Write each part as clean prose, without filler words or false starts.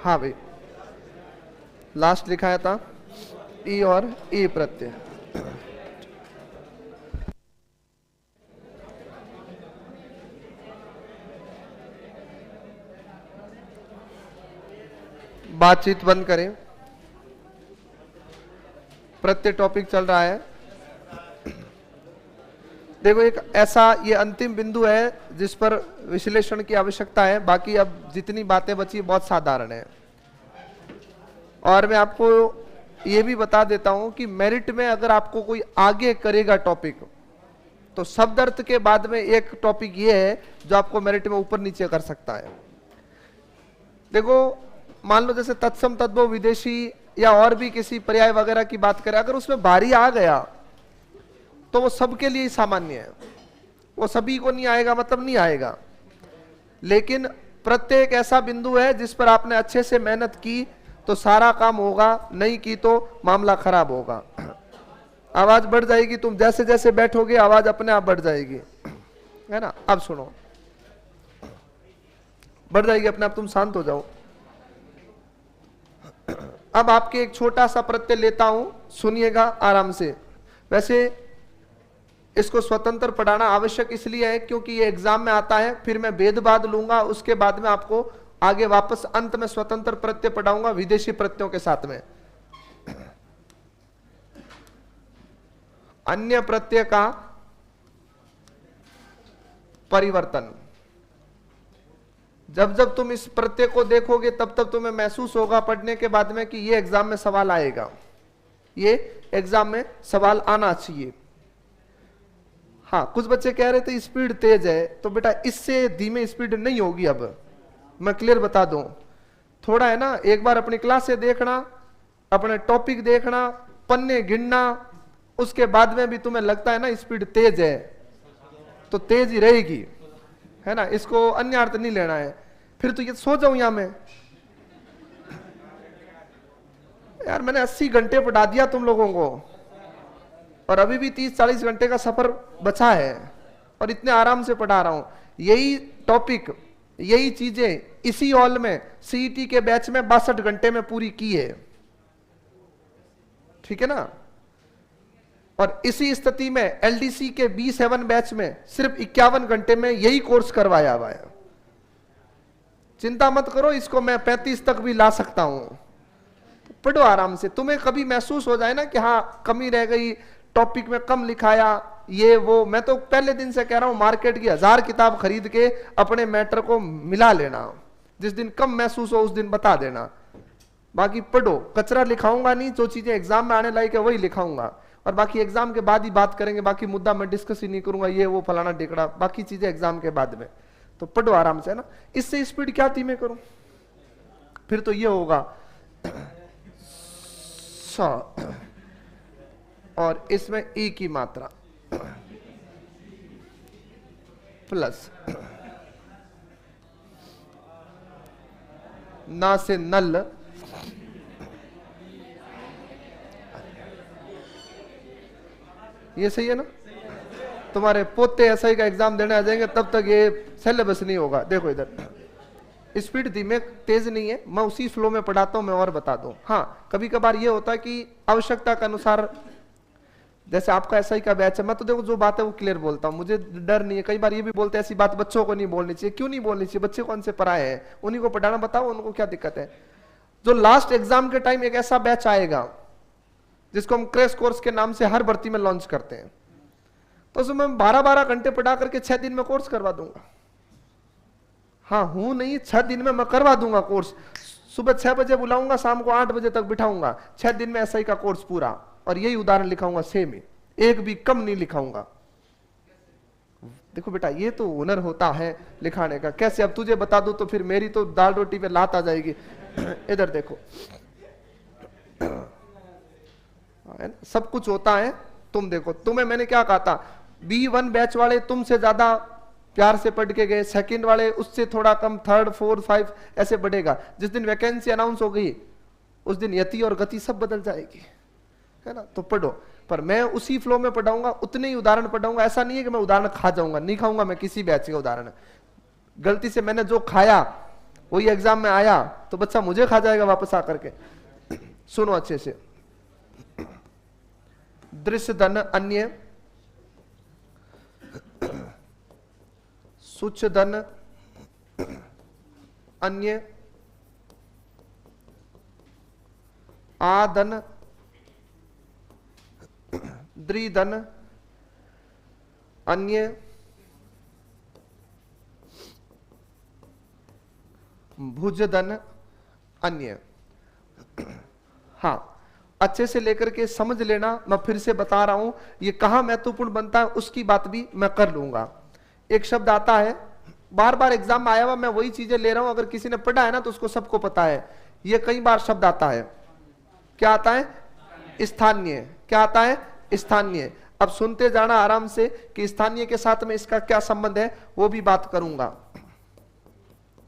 हाँ भाई, लास्ट लिखाया था ई और ई प्रत्यय। बातचीत बंद करें, प्रत्यय टॉपिक चल रहा है। देखो, एक ऐसा ये अंतिम बिंदु है जिस पर विश्लेषण की आवश्यकता है, बाकी अब जितनी बातें बची बहुत साधारण है। और मैं आपको ये भी बता देता हूं कि मेरिट में अगर आपको कोई आगे करेगा टॉपिक, तो शब्द अर्थ के बाद में एक टॉपिक ये है जो आपको मेरिट में ऊपर नीचे कर सकता है। देखो, मान लो जैसे तत्सम तद्भव विदेशी या और भी किसी पर्याय वगैरह की बात करें, अगर उसमें भारी आ गया तो वो सबके लिए सामान्य है, वो सभी को नहीं आएगा मतलब नहीं आएगा। लेकिन प्रत्येक ऐसा बिंदु है जिस पर आपने अच्छे से मेहनत की तो सारा काम होगा, नहीं की तो मामला खराब होगा। आवाज बढ़ जाएगी, तुम जैसे जैसे बैठोगे आवाज अपने आप बढ़ जाएगी, है ना। अब सुनो, बढ़ जाएगी अपने आप, तुम शांत हो जाओ। अब आपके एक छोटा सा प्रत्यय लेता हूं, सुनिएगा आराम से। वैसे इसको स्वतंत्र पढ़ाना आवश्यक इसलिए है क्योंकि ये एग्जाम में आता है, फिर मैं भेदभाद लूंगा, उसके बाद में आपको आगे वापस अंत में स्वतंत्र प्रत्यय पढ़ाऊंगा विदेशी प्रत्ययों के साथ में। अन्य प्रत्यय का परिवर्तन, जब जब तुम इस प्रत्यय को देखोगे तब तब तुम्हें महसूस होगा पढ़ने के बाद में कि ये एग्जाम में सवाल आएगा, ये एग्जाम में सवाल आना चाहिए। हाँ, कुछ बच्चे कह रहे थे स्पीड तेज है, तो बेटा इससे धीमे स्पीड नहीं होगी। अब मैं क्लियर बता दूं, थोड़ा है ना, एक बार अपनी क्लास से देखना, अपने टॉपिक देखना, पन्ने गिनना, उसके बाद में भी तुम्हें लगता है ना स्पीड तेज है तो तेज ही रहेगी, है ना। इसको अन्य अर्थ नहीं लेना है। फिर तो ये सो जाऊं यहां में, यार मैंने 80 घंटे पढ़ा दिया तुम लोगों को और अभी भी 30-40 घंटे का सफर बचा है और इतने आराम से पढ़ा रहा हूं। यही टॉपिक, यही चीजें इसी हॉल में सीईटी के बैच में 62 घंटे में पूरी की है, ठीक है ना। और इसी स्थिति में एलडीसी के B7 बैच में सिर्फ 51 घंटे में यही कोर्स करवाया हुआ है। चिंता मत करो, इसको मैं 35 तक भी ला सकता हूं। तो पढ़ो आराम से, तुम्हें कभी महसूस हो जाए ना कि हाँ कमी रह गई, टॉपिक में कम लिखाया, ये वो, मैं तो पहले दिन से कह रहा हूं मार्केट की 1000 किताब खरीद के अपने मैटर को मिला लेना, जिस दिन कम महसूस हो उस दिन बता देना। बाकी पढ़ो, कचरा लिखाऊंगा नहीं, जो चीजें एग्जाम में आने लायक है वही लिखाऊंगा, और बाकी एग्जाम के बाद ही बात करेंगे। बाकी मुद्दा मैं डिस्कस ही नहीं करूंगा, ये वो फलाना टिकड़ा, बाकी चीजें एग्जाम के बाद में। तो पढ़ो आराम से, है ना। इससे स्पीड क्या धीमे करूं, फिर तो ये होगा और इसमें ई की मात्रा प्लस ना से नल, ये सही है ना। तुम्हारे पोते एसआई का एग्जाम देने आ जाएंगे तब तक ये सिलेबस नहीं होगा। देखो इधर स्पीड धीमे तेज नहीं है, मैं उसी फ्लो में पढ़ाता हूं। मैं और बता दूं, हाँ कभी कभार ये होता है कि आवश्यकता के अनुसार, जैसे आपका एसआई का बैच है, मैं तो देखो जो बात है वो क्लियर बोलता हूं, मुझे डर नहीं है। कई बार ये भी बोलते हैं ऐसी बात बच्चों को नहीं बोलनी चाहिए। क्यों नहीं बोलनी चाहिए, बच्चे कौन से पढ़ाए हैं, उन्हीं को पढ़ाना, बताओ उनको क्या दिक्कत है। जो लास्ट एग्जाम के टाइम एक ऐसा बैच आएगा जिसको हम क्रैश कोर्स के नाम से हर भर्ती में लॉन्च करते हैं, तो उसमें 12-12 घंटे पढ़ा करके 6 दिन में कोर्स करवा दूंगा। हाँ हूं नहीं, 6 दिन में मैं करवा दूंगा कोर्स। सुबह 6 बजे बुलाऊंगा, शाम को 8 बजे तक बिठाऊंगा, 6 दिन में एसआई का कोर्स पूरा, और यही उदाहरण लिखाऊंगा सेम ही, एक भी कम नहीं लिखाऊंगा। देखो बेटा ये तो हुनर होता है लिखाने का। कैसे, अब तुझे बता दूं तो फिर मेरी तो दाल रोटी पे लात आ जाएगी। इधर देखो सब कुछ होता है। तुम देखो, तुम्हें मैंने क्या कहा था, B1 बैच वाले तुमसे ज्यादा प्यार से पढ़ के गए, सेकंड वाले उससे थोड़ा कम, थर्ड 4 5 ऐसे बढ़ेगा। जिस दिन वैकेंसी अनाउंस हो गई उस दिन यति और गति सब बदल जाएगी, है ना। तो पढ़ो, पर मैं उसी फ्लो में पढ़ाऊंगा, उतने ही उदाहरण पढ़ाऊंगा। ऐसा नहीं है कि मैं उदाहरण खा जाऊंगा, नहीं खाऊंगा मैं किसी बैच का उदाहरण। गलती से मैंने जो खाया वही एग्जाम में आया तो बच्चा मुझे खा जाएगा वापस आकर के। सुनो अच्छे से, दृश्य धन अन्य, सूक्ष्म धन अन्य, आधन, द्विधन अन्य, भुजधन अन्य। हाँ, अच्छे से लेकर के समझ लेना, मैं फिर से बता रहा हूं, ये कहां महत्वपूर्ण बनता है उसकी बात भी मैं कर लूंगा। एक शब्द आता है, बार बार एग्जाम में आया हुआ, मैं वही चीजें ले रहा हूं, अगर किसी ने पढ़ा है ना तो उसको सबको पता है। ये कई बार शब्द आता है, क्या आता है? स्थानीय। क्या आता है? स्थानीय। अब सुनते जाना आराम से कि स्थानीय के साथ में इसका क्या संबंध है, वो भी बात करूंगा।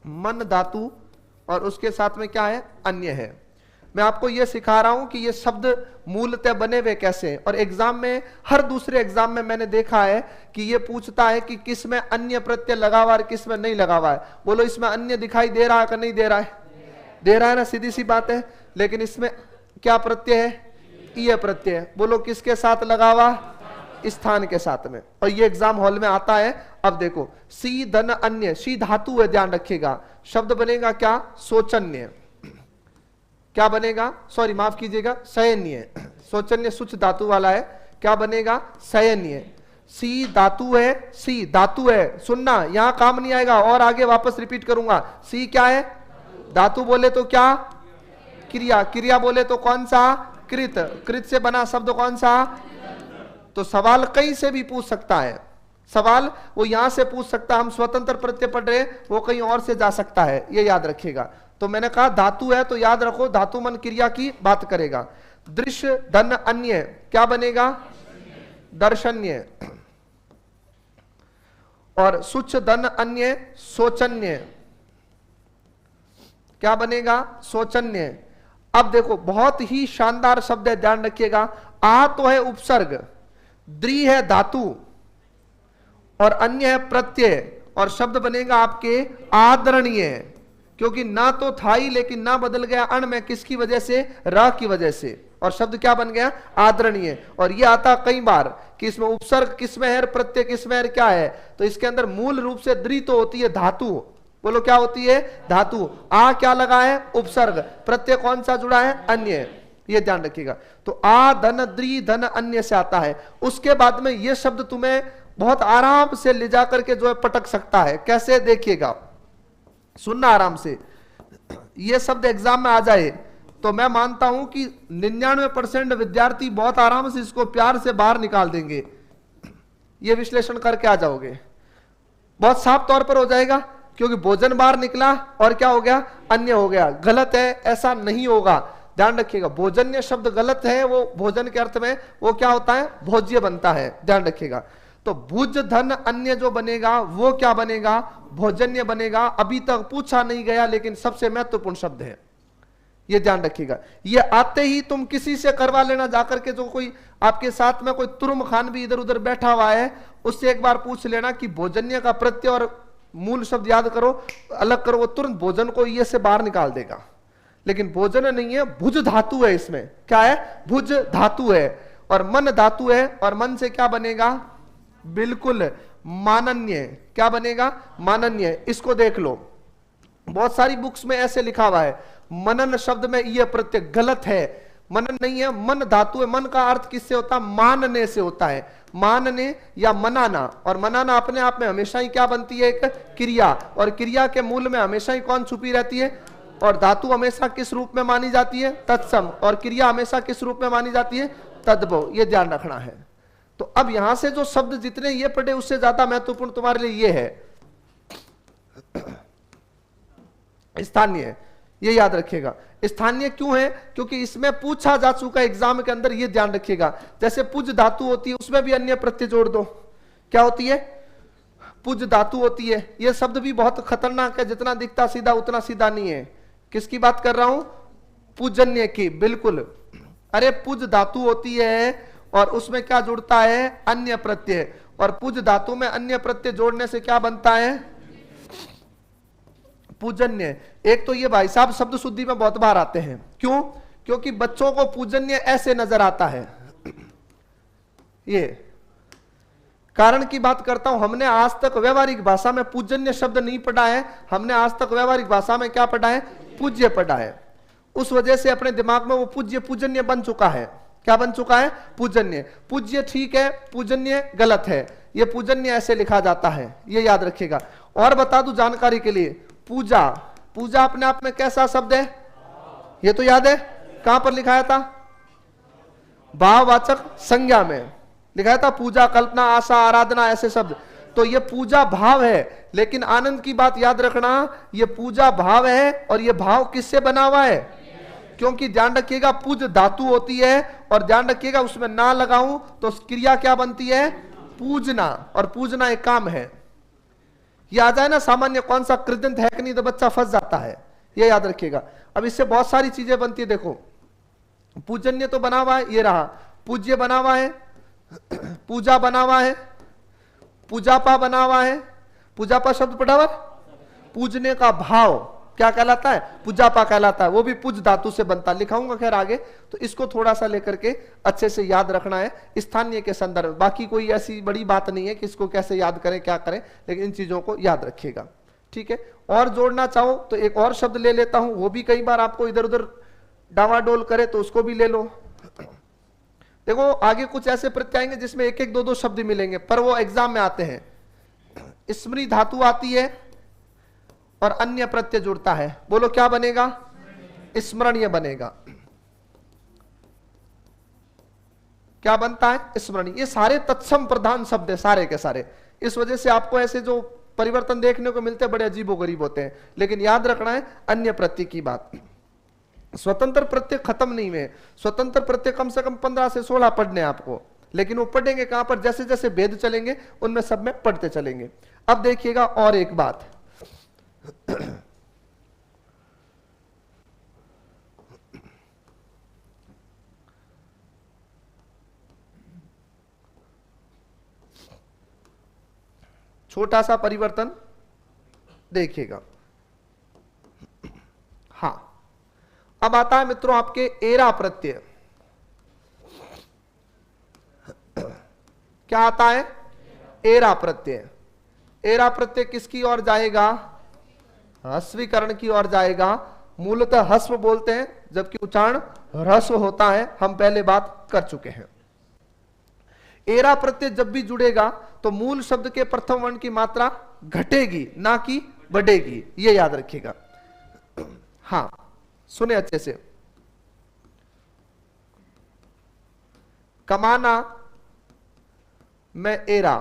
मन धातु और उसके साथ में क्या है? अन्य है। मैं आपको यह सिखा रहा हूं कि ये शब्द मूलतः बने हुए कैसे हैं। और एग्जाम में, हर दूसरे एग्जाम में मैंने देखा है कि ये पूछता है कि किस में अन्य प्रत्यय लगा हुआ है, किस में नहीं लगा हुआ है। बोलो, इसमें अन्य दिखाई दे रहा है कि नहीं दे रहा है? दे रहा है ना, सीधी सी बात है। लेकिन इसमें क्या प्रत्यय है? ईय प्रत्यय है। बोलो, किसके साथ लगा हुआ? स्थान के साथ में। और ये एग्जाम हॉल में आता है। अब देखो, सी धन अन्य, सी धातु है, ध्यान रखिएगा। शब्द बनेगा क्या? शोचन्य। क्या बनेगा? सॉरी माफ कीजिएगा, शयन्य। शोचन्य सुच धातु वाला है, क्या बनेगा? शयन्य। सी धातु है, सी धातु है, सुनना यहां काम नहीं आएगा, और आगे वापस रिपीट करूंगा। सी क्या है? धातु बोले तो क्या? क्रिया। क्रिया बोले तो कौन सा? कृत। कृत से बना शब्द कौन सा? तो सवाल कहीं से भी पूछ सकता है। सवाल वो यहां से पूछ सकता है, हम स्वतंत्र प्रत्यय पढ़ रहे, वो कहीं और से जा सकता है, ये याद रखिएगा। तो मैंने कहा धातु है तो याद रखो, धातु मन क्रिया की बात करेगा। दृश्य धन अन्य क्या बनेगा? दर्शन्य। और सूक्ष्म धन अन्य शोचन्य, क्या बनेगा? शोचन्य। अब देखो, बहुत ही शानदार शब्द है, ध्यान रखिएगा। आ तो है उपसर्ग, द्रि है धातु, और अन्य है प्रत्यय, और शब्द बनेगा आपके आदरणीय। क्योंकि ना तो था ही, लेकिन ना बदल गया अण में, किसकी वजह से? र की वजह से, और शब्द क्या बन गया? आदरणीय। और ये आता कई बार कि इसमें उपसर्ग किसमें है, प्रत्यय किसमें है, क्या है? तो इसके अंदर मूल रूप से द्रि तो होती है धातु। बोलो, क्या होती है? धातु। आ क्या लगा है? उपसर्ग। प्रत्यय कौन सा जुड़ा है? अन्य। ये ध्यान रखिएगा। तो आ धन द्रि धन अन्य से आता है। उसके बाद में ये शब्द तुम्हें बहुत आराम से ले जाकर के जो है पटक सकता है। कैसे? देखिएगा, सुनना आराम से। ये शब्द एग्जाम में आ जाए तो मैं मानता हूं कि 99% विद्यार्थी बहुत आराम से इसको प्यार से बाहर निकाल देंगे। ये विश्लेषण करके आ जाओगे, बहुत साफ तौर पर हो जाएगा। क्योंकि भोजन बाहर निकला और क्या हो गया? अन्य हो गया। गलत है, ऐसा नहीं होगा, ध्यान रखिएगा। भोजन्य शब्द गलत है, वो भोजन के अर्थ में वो क्या होता है? भोज्य बनता है, ध्यान रखिएगा। तो भुज धन अन्य जो बनेगा वो क्या बनेगा? भोजन्य बनेगा। अभी तक पूछा नहीं गया, लेकिन सबसे महत्वपूर्ण शब्द है, ये ध्यान रखिएगा। ये आते ही तुम किसी से करवा लेना, जाकर के, जो कोई आपके साथ में कोई तुरुम खान भी इधर उधर बैठा हुआ है, उससे एक बार पूछ लेना कि भोजन्य का प्रत्यय और मूल शब्द याद करो, अलग करो, वो तुरंत भोजन को ये से बाहर निकाल देगा। लेकिन भोजन नहीं है, भुज धातु है इसमें। क्या है? भुज धातु है। और मन धातु है, और मन से क्या बनेगा? बिल्कुल मानन्य। क्या बनेगा? मानन्य। इसको देख लो, बहुत सारी बुक्स में ऐसे लिखा हुआ है, मनन शब्द में यह प्रत्यय, गलत है। मनन नहीं है, मन धातु है। मन का अर्थ किससे होता है? मानने से होता है। मानने या मनाना, और मनाना अपने आप में हमेशा ही क्या बनती है? एक क्रिया। और क्रिया के मूल में हमेशा ही कौन छुपी रहती है? और धातु हमेशा किस रूप में मानी जाती है? तत्सम। और क्रिया हमेशा किस रूप में मानी जाती है? तद्भव। ये ध्यान रखना है। तो अब यहां से जो शब्द जितने ये पढ़े, उससे ज्यादा महत्वपूर्ण तुम्हारे लिए ये है स्थानीय। ये याद रखिएगा। स्थानीय क्यों है? क्योंकि इसमें पूछा जा चुका एग्जाम के अंदर, ये ध्यान रखिएगा। जैसे पुज धातु होती है, उसमें भी अन्य प्रत्यय जोड़ दो, क्या होती है? पुज धातु होती है। यह शब्द भी बहुत खतरनाक है, जितना दिखता सीधा उतना सीधा नहीं है। किसकी बात कर रहा हूं? पूजन्य की, बिल्कुल। अरे पुज धातु होती है और उसमें क्या जुड़ता है? अन्य प्रत्यय। और पुज धातु में अन्य प्रत्यय जोड़ने से क्या बनता है? पूजन्य, एक तो ये भाई साहब शब्द शुद्धि में बहुत बार आते हैं। क्यों? क्योंकि बच्चों को पूजन्य ऐसे नजर आता है। ये कारण की बात करता हूं, हमने आज तक व्यवहारिक भाषा में पूजन्य शब्द नहीं पढ़ा है, हमने आज तक व्यवहारिक भाषा में क्या पढ़ा है? पूज्य पढ़ा है। उस वजह से अपने दिमाग में वो पूज्य पूजन्य बन चुका है। क्या बन चुका है? पूजन्य। पूज्य ठीक है, पूजन्य गलत है। ये पूजन्य ऐसे लिखा जाता है, ये याद रखिएगा। और बता दूं जानकारी के लिए, पूजा, पूजा अपने आप में कैसा शब्द है? ये तो याद है, कहां पर लिखाया था? भाववाचक संज्ञा में लिखाया था। पूजा, कल्पना, आशा, आराधना, ऐसे शब्द। तो ये पूजा भाव है, लेकिन आनंद की बात याद रखना, ये पूजा भाव है और ये भाव किससे बना हुआ है? क्योंकि ध्यान रखिएगा पूज धातु होती है, और ध्यान रखिएगा उसमें ना लगाऊं तो क्रिया क्या बनती है? पूजना, और पूजना एक काम है। ये आ जाए ना सामान्य कौन सा कृदंत है कि नहीं, तो बच्चा फंस जाता है, ये याद रखिएगा। अब इससे बहुत सारी चीजें बनती है। देखो पूजन्य तो बना हुआ है, ये रहा। पूज्य बना हुआ है, पूजा बना हुआ है, पूजापा बना हुआ है। पूजापा शब्द पढ़ा हुआ, पूजने का भाव क्या कहलाता है? पूजापा कहलाता है। वो भी पूज धातु से बनता है, लिखाऊंगा खैर आगे। तो इसको थोड़ा सा लेकर के अच्छे से याद रखना है स्थानीय के संदर्भ में। बाकी कोई ऐसी बड़ी बात नहीं है कि इसको कैसे याद करें, क्या करें, लेकिन इन चीजों को याद रखिएगा, ठीक है। और जोड़ना चाहो तो एक और शब्द ले लेता हूं, वो भी कई बार आपको इधर उधर डावाडोल करे तो उसको भी ले लो। देखो आगे कुछ ऐसे प्रत्यय आएंगे जिसमें एक एक दो दो शब्द मिलेंगे, पर वो एग्जाम में आते हैं। स्मृति धातु आती है और अन्य प्रत्यय जुड़ता है। बोलो क्या बनेगा? स्मरणीय बनेगा। क्या बनता है? स्मरणीय। ये सारे तत्सम प्रधान शब्द है, सारे के सारे। इस वजह से आपको ऐसे जो परिवर्तन देखने को मिलते हैं बड़े अजीबोगरीब होते हैं, लेकिन याद रखना है अन्य प्रत्यय की बात। स्वतंत्र प्रत्यय खत्म नहीं हुए, स्वतंत्र प्रत्यय कम से कम 15 से 16 पढ़ने आपको, लेकिन वो पढ़ेंगे कहां पर? जैसे जैसे भेद चलेंगे उनमें सब में पढ़ते चलेंगे। अब देखिएगा और एक बात, छोटा सा परिवर्तन देखिएगा। हां, अब आता है मित्रों आपके एरा प्रत्यय। क्या आता है? एरा प्रत्यय। एरा प्रत्यय किसकी ओर जाएगा? ह्रस्वीकरण की ओर जाएगा। मूलतः ह्रस्व बोलते हैं, जबकि उच्चारण ह्रस्व होता है, हम पहले बात कर चुके हैं। एरा प्रत्यय जब भी जुड़ेगा तो मूल शब्द के प्रथम वर्ण की मात्रा घटेगी, ना कि बढ़ेगी, ये याद रखिएगा। हां सुने अच्छे से। कमाना में एरा,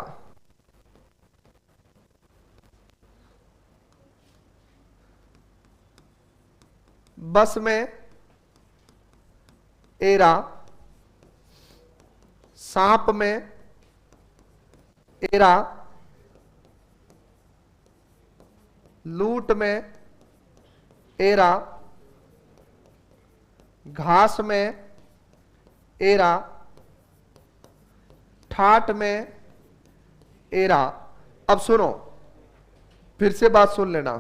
बस में एरा, सांप में एरा, लूट में एरा, घास में एरा, ठाट में एरा। अब सुनो, फिर से बात सुन लेना।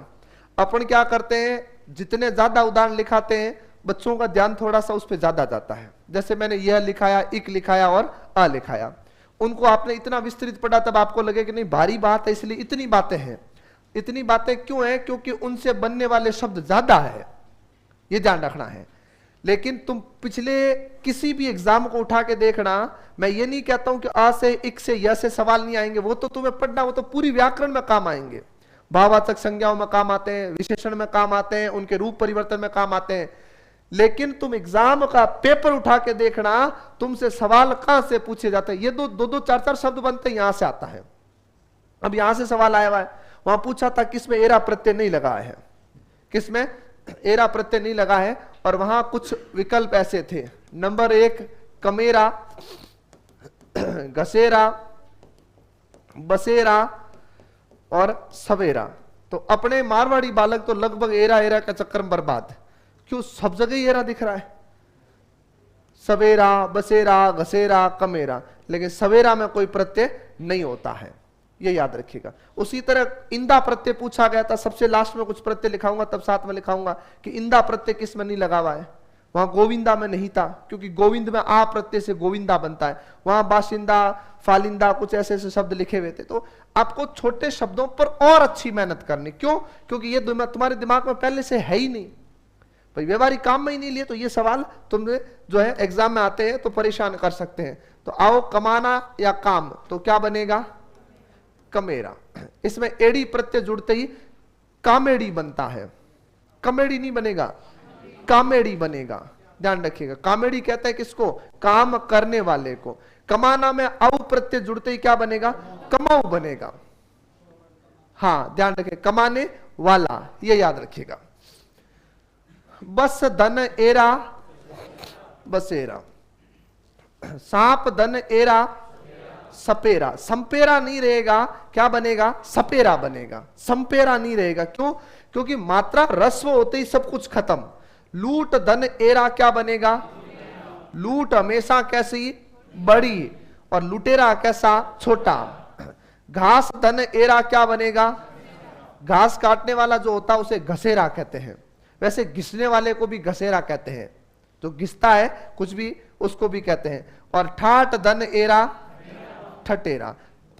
अपन क्या करते हैं, जितने ज्यादा उदाहरण लिखाते हैं बच्चों का ध्यान थोड़ा सा उस पर ज्यादा जाता है। जैसे मैंने यह लिखाया, इक लिखाया और आ लिखाया, उनको आपने इतना विस्तृत पढ़ा, तब आपको लगे कि नहीं भारी बात है, इसलिए इतनी बातें हैं। इतनी बातें क्यों हैं? क्योंकि उनसे बनने वाले शब्द ज्यादा है, ये ध्यान रखना है। लेकिन तुम पिछले किसी भी एग्जाम को उठा के देखना, मैं ये नहीं कहता हूं कि आ से, इक से, य से सवाल नहीं आएंगे, वो तो तुम्हें पढ़ना, वो तो पूरी व्याकरण में काम आएंगे, भाववाचक संज्ञाओं में काम आते हैं, विशेषण में काम आते हैं, उनके रूप परिवर्तन में काम आते हैं। लेकिन तुम एग्जाम का पेपर उठा के देखना, तुमसे सवाल कहां से पूछे जाते हैं। ये दो दो चार चार शब्द बनते हैं, यहां से आता है। अब यहां से सवाल आया हुआ है, वहां पूछा था किसमें एरा प्रत्यय नहीं लगा है, किसमें एरा प्रत्यय नहीं लगा है, और वहां कुछ विकल्प ऐसे थे। नंबर 1 कमेरा, घसेरा, बसेरा और सवेरा। तो अपने मारवाड़ी बालक तो लगभग एरा एरा का चक्कर में बर्बाद। क्यों? सब जगह एरा दिख रहा है, सवेरा, बसेरा, घसेरा, कमेरा, लेकिन सवेरा में कोई प्रत्यय नहीं होता है। ये याद रखिएगा। उसी तरह इंदा प्रत्यय पूछा गया था, सबसे लास्ट में कुछ प्रत्यय लिखाऊंगा तब साथ में लिखाऊंगा कि इंदा प्रत्यय किस में नहीं लगा हुआ है। वहां गोविंदा में नहीं था, क्योंकि गोविंद में आ प्रत्यय से गोविंदा बनता है। वहां बाशिंदा, फालिंदा, कुछ ऐसे ऐसे शब्द लिखे हुए थे। तो आपको छोटे शब्दों पर और अच्छी मेहनत करनी। क्यों? क्योंकि ये तुम्हारे दिमाग में पहले से है ही नहीं, भाई व्यवहारिक काम में ही नहीं लिए, तो ये सवाल तुमने जो है एग्जाम में आते हैं तो परेशान कर सकते हैं। तो आओ, कमाना या काम, तो क्या बनेगा? कमेरा। इसमें एडी प्रत्यय जुड़ते ही कामेडी बनता है, कमेडी नहीं बनेगा, कामेडी बनेगा। ध्यान रखिएगा, कामेडी कहते हैं किसको? काम करने वाले को। कमाना में औ प्रत्यय जुड़ते ही क्या बनेगा? कमाऊ बनेगा। हाँ, ध्यान रखिए, कमाने वाला, ये याद रखिएगा। बस धन एरा बसेरा, सांप धन एरा सपेरा। संपेरा नहीं रहेगा, क्या बनेगा? सपेरा बनेगा। संपेरा नहीं रहेगा, क्यों? क्योंकि मात्रा रस्व होते ही सब कुछ खत्म। लूट धन एरा क्या बनेगा? लूट हमेशा कैसी? बड़ी, और लुटेरा कैसा? छोटा। घास धन एरा क्या बनेगा? घास काटने वाला जो होता है उसे घसेरा कहते हैं। वैसे घिसने वाले को भी घसेरा कहते हैं, जो घिसता है कुछ भी उसको भी कहते हैं। और ठाट धन एरा ठटेरा,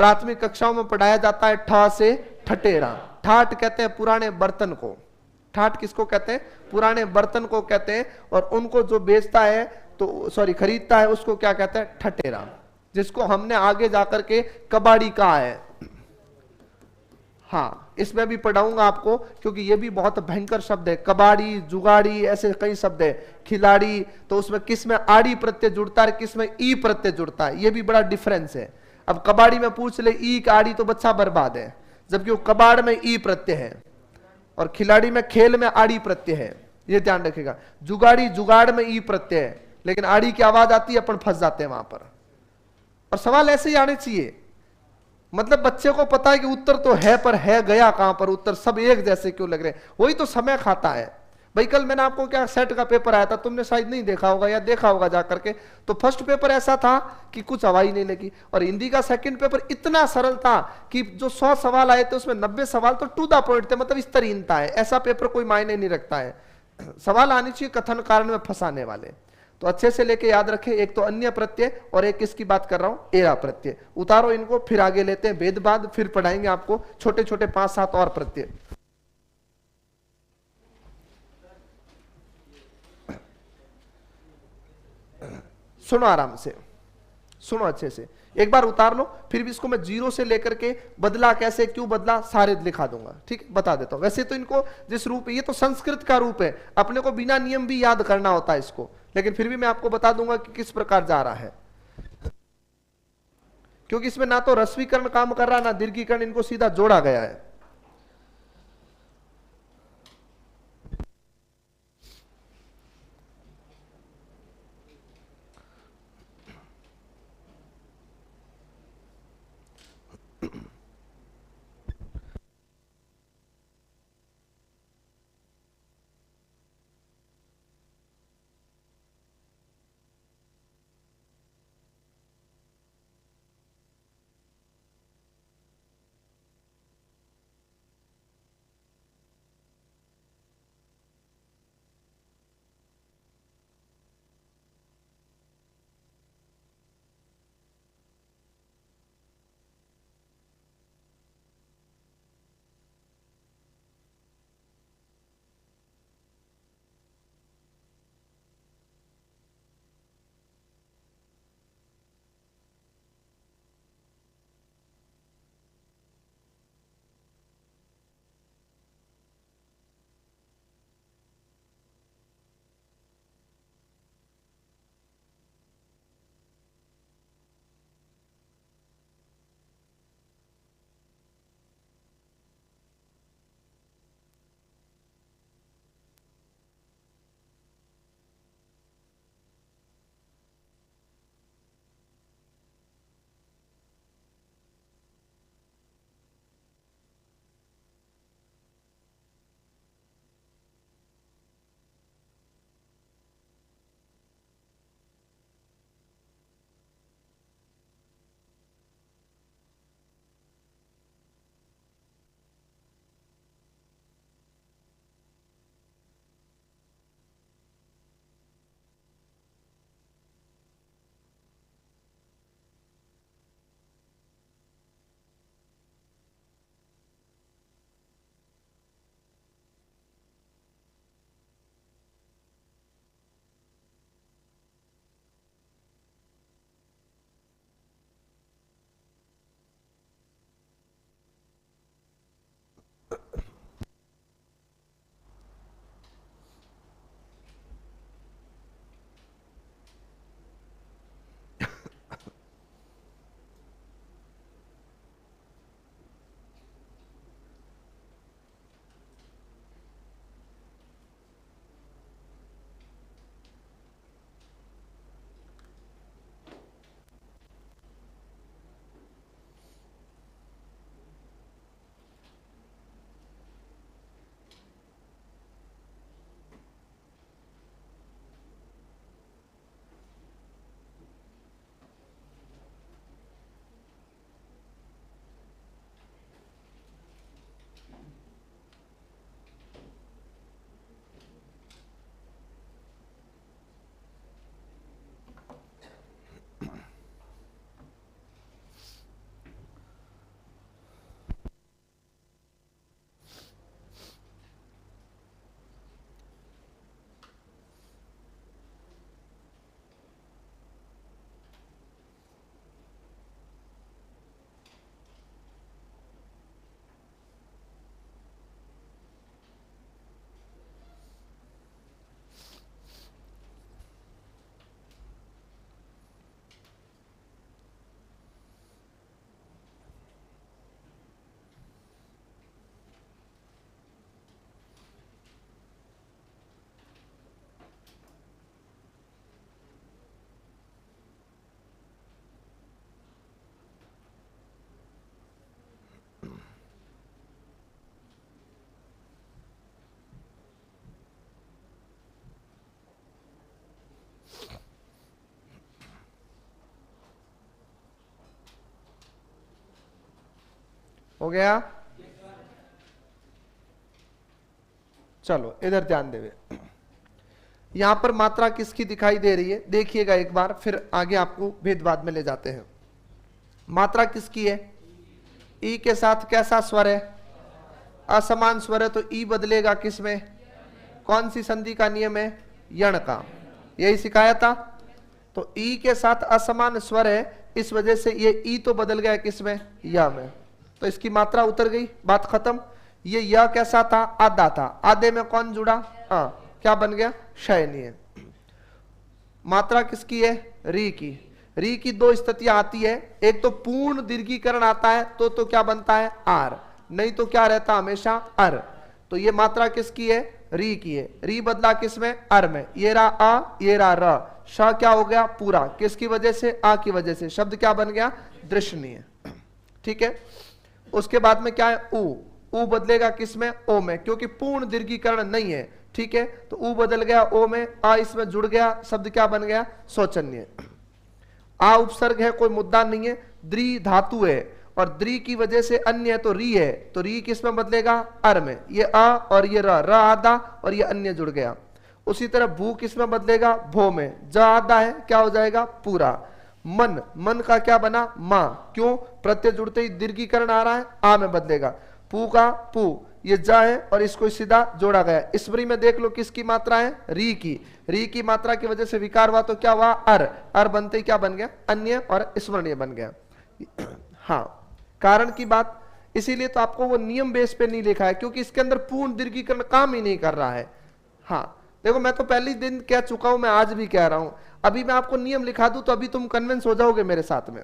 प्राथमिक कक्षाओं में पढ़ाया जाता है ठा से ठटेरा। ठाट कहते हैं पुराने बर्तन को। ठाट किसको कहते हैं? पुराने बर्तन को कहते हैं। और उनको जो बेचता है तो खरीदता है उसको क्या कहते हैं? ठटेरा, जिसको हमने आगे जाकर के कबाड़ी कहा है। हाँ, इसमें भी पढ़ाऊंगा आपको, क्योंकि ये भी बहुत भयंकर शब्द है। कबाड़ी, जुगाड़ी, ऐसे कई शब्द है। खिलाड़ी, तो उसमें किस में आड़ी प्रत्यय जुड़ता है, किस में ई प्रत्यय जुड़ता है, ये भी बड़ा डिफरेंस है। अब कबाड़ी में पूछ ले ई का आड़ी तो बच्चा बर्बाद है, जबकि वो कबाड़ में ई प्रत्यय है, और खिलाड़ी में, खेल में आड़ी प्रत्यय है। ये ध्यान रखेगा। जुगाड़ी, जुगाड़ में ई प्रत्यय है, लेकिन आड़ी की आवाज आती है, अपन फंस जाते हैं वहां पर। और सवाल ऐसे ही आने चाहिए, मतलब बच्चे को पता है कि उत्तर तो है, पर है गया कहां पर उत्तर, सब एक जैसे क्यों लग रहे हैं? वही तो समय खाता है भाई। कल मैंने आपको क्या सेट का पेपर आया था, तुमने शायद नहीं देखा होगा या देखा होगा जाकर के। तो फर्स्ट पेपर ऐसा था कि कुछ हवा ही नहीं लगी, और हिंदी का सेकंड पेपर इतना सरल था कि जो 100 सवाल आए थे उसमें 90 सवाल तो टू द पॉइंट थे, मतलब स्तरहीनता है। ऐसा पेपर कोई मायने नहीं रखता है, सवाल आने चाहिए कथन कारण में फंसाने वाले। तो अच्छे से लेके याद रखें, एक तो अन्य प्रत्यय और एक किसकी बात कर रहा हूं? एरा प्रत्यय। उतारो इनको, फिर आगे लेते हैं भेदभाद, फिर पढ़ाएंगे आपको छोटे छोटे 5-7 और प्रत्यय। सुनो आराम से, सुनो अच्छे से, एक बार उतार लो, फिर भी इसको मैं 0 से लेकर के बदला कैसे, क्यों बदला, सारे लिखा दूंगा। ठीक है, बता देता हूं। वैसे तो इनको जिस रूप, ये तो संस्कृत का रूप है, अपने को बिना नियम भी याद करना होता है इसको, लेकिन फिर भी मैं आपको बता दूंगा कि किस प्रकार जा रहा है, क्योंकि इसमें ना तो रस्वीकरण काम कर रहा, ना दीर्घीकरण, इनको सीधा जोड़ा गया है। हो गया। चलो इधर ध्यान देवे, यहां पर मात्रा किसकी दिखाई दे रही है देखिएगा एक बार, फिर आगे आपको भेदभाद में ले जाते हैं। मात्रा किसकी है? ई के साथ कैसा स्वर है? असमान स्वर है, तो ई बदलेगा किसमें? कौन सी संधि का नियम है? यण का। यही सिखाया था। तो ई के साथ असमान स्वर है, इस वजह से ये ई तो बदल गया किसमें? या में। तो इसकी मात्रा उतर गई, बात खत्म। ये या कैसा था? आधा था। आधे में कौन जुड़ा? क्या बन गया? शयनीय। मात्रा किसकी है? री की। री की दो स्थितियां आती है, एक तो पूर्ण दीर्घीकरण आता है तो क्या बनता है? आर, नहीं तो क्या रहता? हमेशा अर। तो ये मात्रा किसकी है? री की है। री बदला किसमें? अर में। ये रहा आ, ये रहा र। श क्या हो गया? पूरा। किसकी वजह से? आ की वजह से। शब्द क्या बन गया? दृश्यनीय। ठीक है। उसके बाद में क्या है? ऊ। ऊ बदलेगा किसमें? ओ में, क्योंकि पूर्ण दीर्घीकरण नहीं है। ठीक है, तो ऊ बदल गया ओ में, आ इसमें जुड़ गया, शब्द क्या बन गया? शोचनीय। आ उपसर्ग है, कोई मुद्दा नहीं है। द्री धातु है और द्री की वजह से अन्य है, तो री है, तो री किसमें बदलेगा? अर में। ये आ और ये र आधा और ये अन्य जुड़ गया। उसी तरह भू किसमें बदलेगा? भो में। ज आधा है, क्या हो जाएगा? पूरा। मन, मन का क्या बना? मां। क्यों? प्रत्यय जुड़ते ही दीर्घीकरण आ रहा है, आ में बदलेगा। पू का पू, ये जा है और इसको सीधा जोड़ा गया। स्मृति में देख लो किसकी मात्रा है? री की। री की मात्रा की वजह से विकार हुआ, तो क्या हुआ? अर। अर बनते ही क्या बन गया? अन्य और स्मरणीय बन गया। हाँ, कारण की बात, इसीलिए तो आपको वो नियम बेस पे नहीं लिखा है, क्योंकि इसके अंदर पूर्ण दीर्घीकरण काम ही नहीं कर रहा है। हाँ देखो, मैं तो पहले दिन कह चुका हूं, मैं आज भी कह रहा हूं। अभी मैं आपको नियम लिखा दूं तो अभी तुम कन्विंस हो जाओगे मेरे साथ में,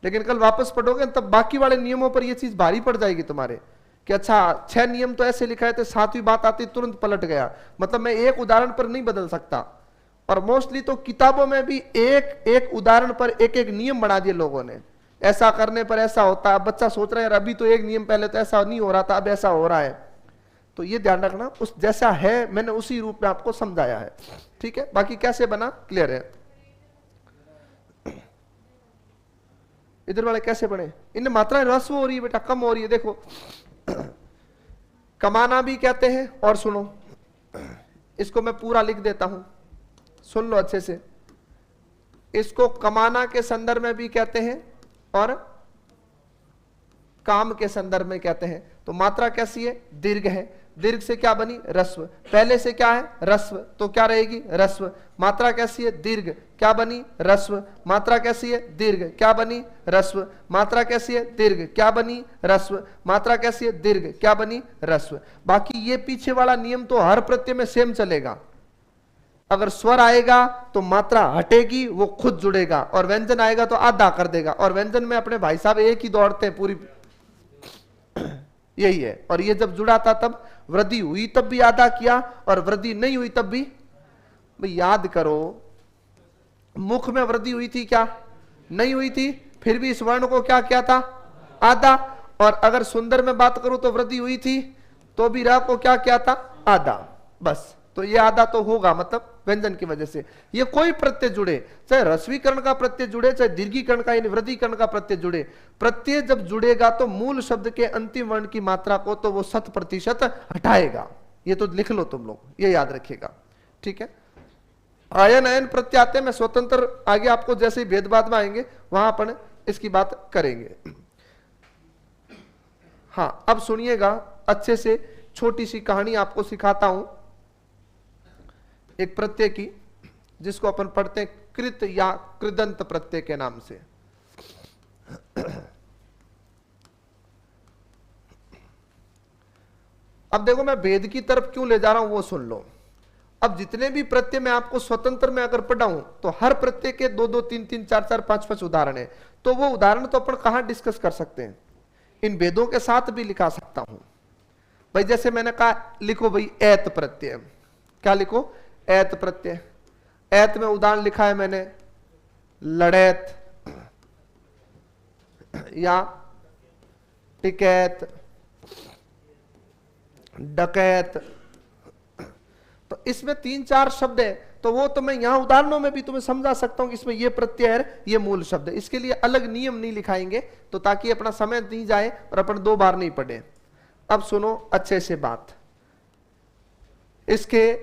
लेकिन कल वापस पढ़ोगे तब बाकी वाले नियमों पर ये चीज भारी पड़ जाएगी तुम्हारे, कि अच्छा 6 नियम तो ऐसे लिखा है थे, 7वीं बात आती तुरंत पलट गया। मतलब मैं एक उदाहरण पर नहीं बदल सकता। और मोस्टली तो किताबों में भी एक एक उदाहरण पर एक एक नियम बना दिए लोगों ने। ऐसा करने पर ऐसा होता है। बच्चा सोच रहा है अभी तो एक नियम, पहले तो ऐसा नहीं हो रहा था, अब ऐसा हो रहा है। तो ये ध्यान रखना, उस जैसा है मैंने उसी रूप में आपको समझाया है। ठीक है, बाकी कैसे बना क्लियर है। इधर वाले कैसे बने? इनमें मात्रा ह्रस्व हो रही है बेटा, कम हो रही है। देखो, कमाना भी कहते हैं, और सुनो इसको मैं पूरा लिख देता हूं, सुन लो अच्छे से। इसको कमाना के संदर्भ में भी कहते हैं और काम के संदर्भ में कहते हैं। तो मात्रा कैसी है? दीर्घ है। दीर्घ से क्या बनी? रस्व। पहले से क्या है? रस्व, तो क्या रहेगी? रस्व। मात्रा कैसी है? दीर्घ, क्या बनी? रस्व। मात्रा कैसी है? दीर्घ, क्या बनी? रस्व। मात्रा कैसी है? दीर्घ, क्या बनी? रस्व। मात्रा कैसी है? दीर्घ, क्या बनी? रस्व। बाकी ये पीछे वाला नियम तो हर प्रत्यय में सेम चलेगा। अगर स्वर आएगा तो मात्रा हटेगी, वो खुद जुड़ेगा, और व्यंजन आएगा तो आधा कर देगा। और व्यंजन में अपने भाई साहब एक ही दौड़ते हैं, पूरी यही है। और ये जब जुड़ा था तब वृद्धि हुई तब भी आधा किया, और वृद्धि नहीं हुई तब भी। याद करो, मुख में वृद्धि हुई थी क्या? नहीं हुई थी, फिर भी इस वर्ण को क्या किया था? आधा। और अगर सुंदर में बात करूं तो वृद्धि हुई थी, तो भी रा को क्या किया था? आधा। बस, तो ये आधा तो होगा, मतलब व्यंजन की वजह से। ये कोई प्रत्यय जुड़े, चाहे रस्वीकरण का प्रत्यय जुड़े, चाहे दीर्घीकरण का यानी वृद्धिकरण का प्रत्यय जुड़े, प्रत्यय जब जुड़ेगा तो मूल शब्द के अंतिम वर्ण की मात्रा को तो वो 100% हटाएगा। ये तो लिख लो तुम लोग, ये याद रखिएगा। ठीक है, आयन अयन प्रत्यय आते हैं, मैं स्वतंत्र आगे आपको जैसे ही भेदभाद में आएंगे वहां अपन इसकी बात करेंगे। हाँ, अब सुनिएगा अच्छे से, छोटी सी कहानी आपको सिखाता हूं एक प्रत्यय की, जिसको अपन पढ़ते हैं कृत या कृदंत प्रत्यय के नाम से। अब देखो, मैं भेद की तरफ क्यों ले जा रहा हूं वो सुन लो। अब जितने भी प्रत्यय मैं आपको स्वतंत्र में अगर पढ़ाऊं तो हर प्रत्यय के 2-2, 3-3, 4-4, 5-5 उदाहरण है। तो वो उदाहरण तो अपन कहां डिस्कस कर सकते हैं? इन भेदों के साथ भी लिखा सकता हूं भाई। जैसे मैंने कहा, लिखो भाई ऐत प्रत्यय। क्या लिखो? ऐत प्रत्यय। ऐत में उदाहरण लिखा है मैंने, लड़ैत या टिकैत, डकैत। तो इसमें 3-4 शब्द है, तो वो तो मैं यहां उदाहरणों में भी तुम्हें समझा सकता हूं कि इसमें ये प्रत्यय है, ये मूल शब्द है। इसके लिए अलग नियम नहीं लिखाएंगे, तो ताकि अपना समय नहीं जाए और अपन 2 बार नहीं पढ़े। अब सुनो अच्छे से बात, इसके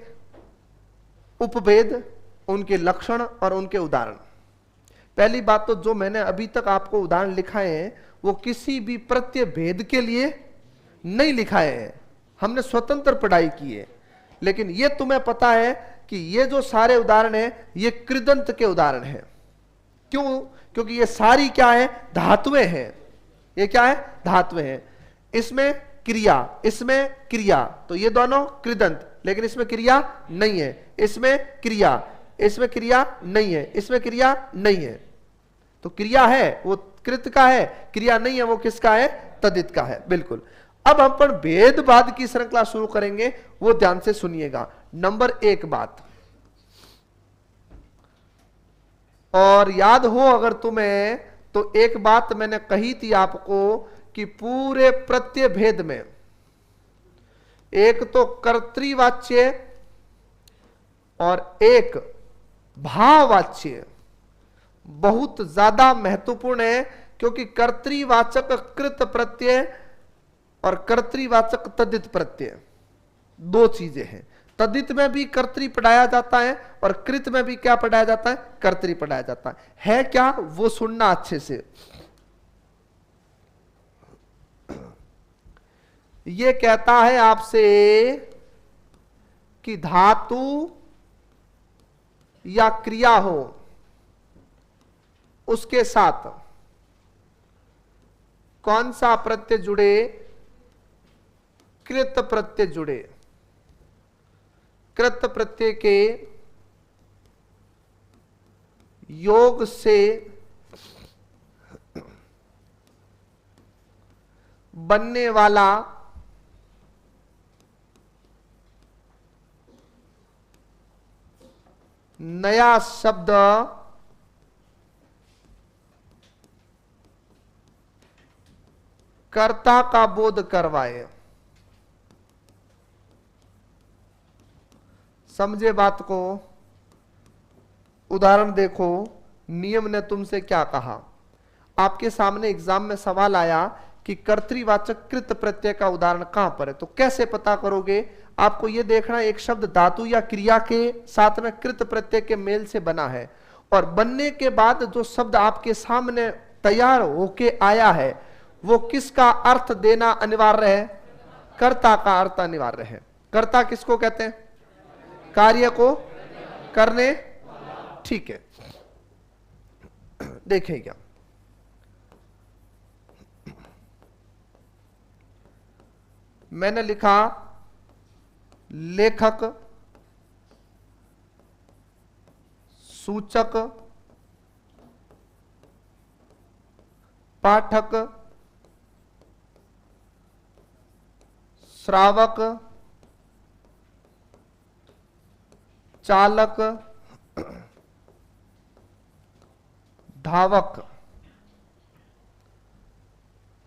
उपभेद, उनके लक्षण और उनके उदाहरण। पहली बात तो जो मैंने अभी तक आपको उदाहरण लिखाए हैं वो किसी भी प्रत्यय भेद के लिए नहीं लिखाए हैं, हमने स्वतंत्र पढ़ाई की है। लेकिन ये तुम्हें पता है कि ये जो सारे उदाहरण हैं ये कृदंत के उदाहरण हैं। क्यों? क्योंकि ये सारी क्या है? धातुएं हैं। ये क्या है? धातुएं हैं। इसमें क्रिया, इसमें क्रिया, तो ये दोनों कृदंत, लेकिन इसमें क्रिया नहीं है। इसमें क्रिया, इसमें क्रिया नहीं है, इसमें क्रिया नहीं है। तो क्रिया है वो कृत का है, क्रिया नहीं है वो किसका है? तदित का है। बिल्कुल। अब हम पर भेदभाद की श्रृंखला शुरू करेंगे, वो ध्यान से सुनिएगा। नंबर 1 बात, और याद हो अगर तुम्हें, तो एक बात मैंने कही थी आपको कि पूरे प्रत्यय भेद में एक तो कर्तृवाच्य और एक भाववाच्य बहुत ज्यादा महत्वपूर्ण है, क्योंकि कर्तृवाचक कृत प्रत्यय और कर्तृवाचक तद्धित प्रत्यय 2 चीजें हैं। तद्धित में भी कर्तृ पढ़ाया जाता है और कृत में भी क्या पढ़ाया जाता है? कर्तृ पढ़ाया जाता है क्या? वो सुनना अच्छे से। ये कहता है आपसे कि धातु या क्रिया हो, उसके साथ कौन सा प्रत्यय जुड़े? कृत प्रत्यय जुड़े। कृत प्रत्यय के योग से बनने वाला नया शब्द कर्ता का बोध करवाए। समझे बात को? उदाहरण देखो, नियम ने तुमसे क्या कहा। आपके सामने एग्जाम में सवाल आया कि कर्तृवाचक कृत प्रत्यय का उदाहरण कहां पर है, तो कैसे पता करोगे? आपको यह देखना, एक शब्द धातु या क्रिया के साथ में कृत प्रत्यय के मेल से बना है, और बनने के बाद जो शब्द आपके सामने तैयार होके आया है वो किसका अर्थ देना अनिवार्य है? कर्ता का अर्थ अनिवार्य है। कर्ता किसको कहते हैं? कार्य को करने। ठीक है, देखिएगा, मैंने लिखा लेखक, सूचक, पाठक, श्रावक, चालक, धावक।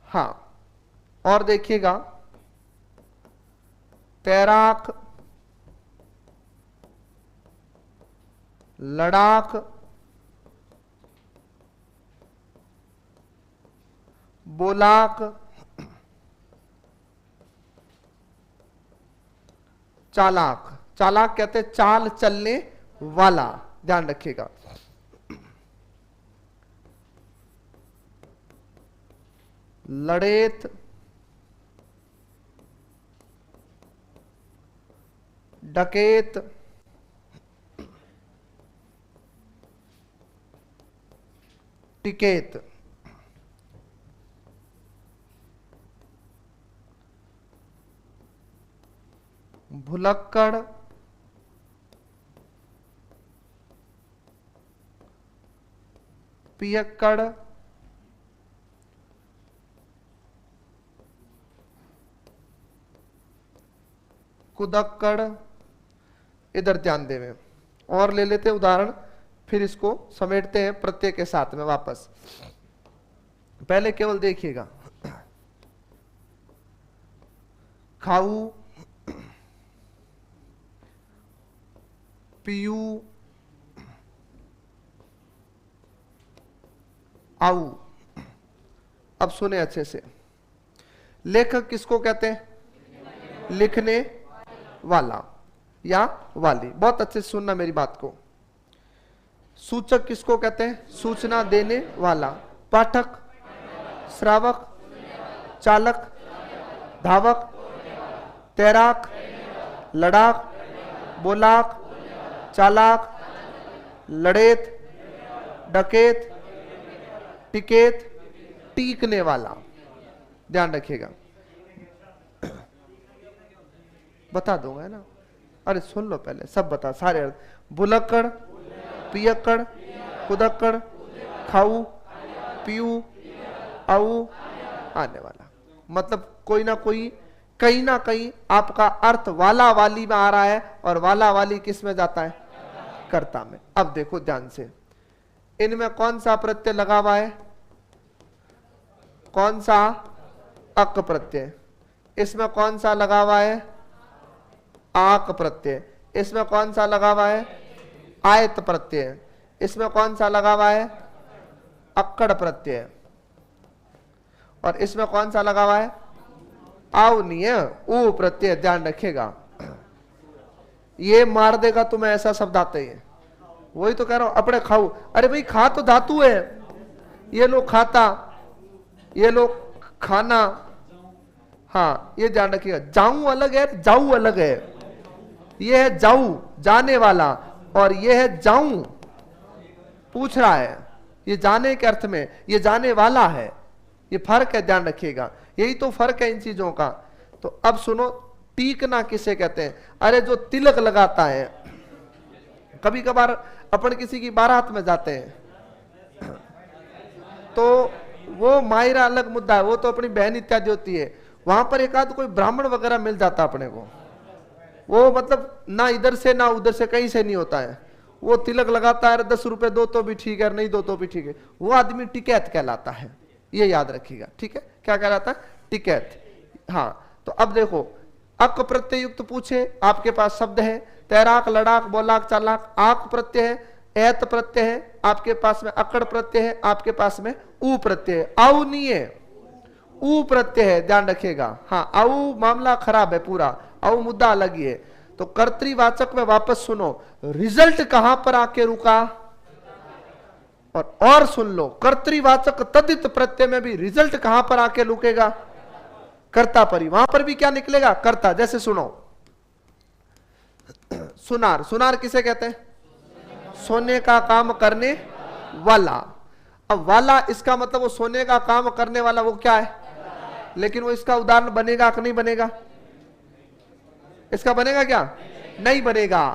हाँ, और देखिएगा, तैराक, लड़ाक, बोलाक, चालाक। चालाक कहते हैं चाल चलने वाला, ध्यान रखिएगा। लड़ेत, डकैत, टिकैत। भुलक्कड़, पियक्कड़, कुदक्कड़। इधर ध्यान देवे, और ले लेते उदाहरण, फिर इसको समेटते हैं प्रत्यय के साथ में वापस। पहले केवल देखिएगा, खाऊ, पीयू आऊ। अब सुने अच्छे से, लेखक किसको कहते हैं? लिखने वाला या वाली। बहुत अच्छे से सुनना मेरी बात को। सूचक किसको कहते हैं? सूचना देने वाला। पाठक, श्रावक, चालक, धावक, तैराक, लड़ाक, बोलाक, चालाक, लड़ेत, डकैत, टिकेत, टीकने वाला। ध्यान रखिएगा, बता दूंगा है ना। अरे सुन लो पहले, सब बता सारे अर्थ। बुलक्कड़, पियक्कड़, कुदक्कड़, खाऊ, पीयू, आऊ, आने वाला। मतलब कोई ना कोई, कहीं ना कहीं आपका अर्थ वाला वाली में आ रहा है, और वाला वाली किस में जाता है? कर्ता में। अब देखो ध्यान से, इनमें कौन सा प्रत्यय लगा हुआ है? कौन सा? अक प्रत्यय। इसमें कौन सा लगा हुआ है? आक प्रत्यय। इसमें कौन सा लगा हुआ है? आयत प्रत्यय। इसमें कौन सा लगा हुआ है? अक्कड़ प्रत्यय। और इसमें कौन सा लगा हुआ है? आव नहीं है, ऊ प्रत्यय। ध्यान रखिएगा, ये मार देगा तुम्हें, ऐसा शब्द आते ही है। वही तो कह रहा हूं, अपने खाऊ। अरे भाई खा तो धातु है, ये लोग खाता, ये लोग खाना। हाँ ये ध्यान रखिएगा, जाऊं अलग है, जाऊ अलग है। ये है जाऊ, जाने वाला, और ये है जाऊं, पूछ रहा है। ये जाने के अर्थ में, ये जाने वाला है। ये फर्क है, ध्यान रखिएगा, यही तो फर्क है इन चीजों का। तो अब सुनो, टीकना किसे कहते हैं? अरे जो तिलक लगाता है। कभी कभार अपन किसी की बारात में जाते हैं, तो वो मायरा अलग मुद्दा है, वो तो अपनी बहन इत्यादि होती है। वहां पर एक आध कोई ब्राह्मण वगैरह मिल जाता अपने को, वो मतलब ना इधर से ना उधर से, कहीं से नहीं होता है। वो तिलक लगाता है, 10 रुपए दो तो भी ठीक है, नहीं दो तो भी ठीक है। वो आदमी टिकैत कहलाता है, ये याद रखिएगा, ठीक है? क्या कहलाता है? टिकैत। हाँ तो अब देखो, अक प्रत्यय युक्त पूछे, आपके पास शब्द है तैराक, लड़ाक, बोलाक, चालाक। आक प्रत्यय है, ऐत प्रत्यय है, आपके पास में अकड़ प्रत्यय है, आपके पास में ऊ प्रत्यय है। आऊ नहीं है, ऊ प्रत्यय है, ध्यान रखिएगा। हाँ आऊ मामला खराब है पूरा, आऊ मुद्दा अलग ही है। तो कर्तृवाचक में वापस सुनो, रिजल्ट कहां पर आके रुका? और सुन लो, कर्तृवाचक तदित प्रत्यय में भी रिजल्ट कहां पर आके रुकेगा? कर्ता पर ही। वहां पर भी क्या निकलेगा? कर्ता। जैसे सुनो, सुनार। सुनार किसे कहते हैं? सोने का काम करने वाला। अब वाला, इसका मतलब वो सोने का काम करने वाला, वो क्या है? लेकिन वो इसका उदाहरण बनेगा कि नहीं बनेगा? इसका बनेगा क्या? नहीं बनेगा।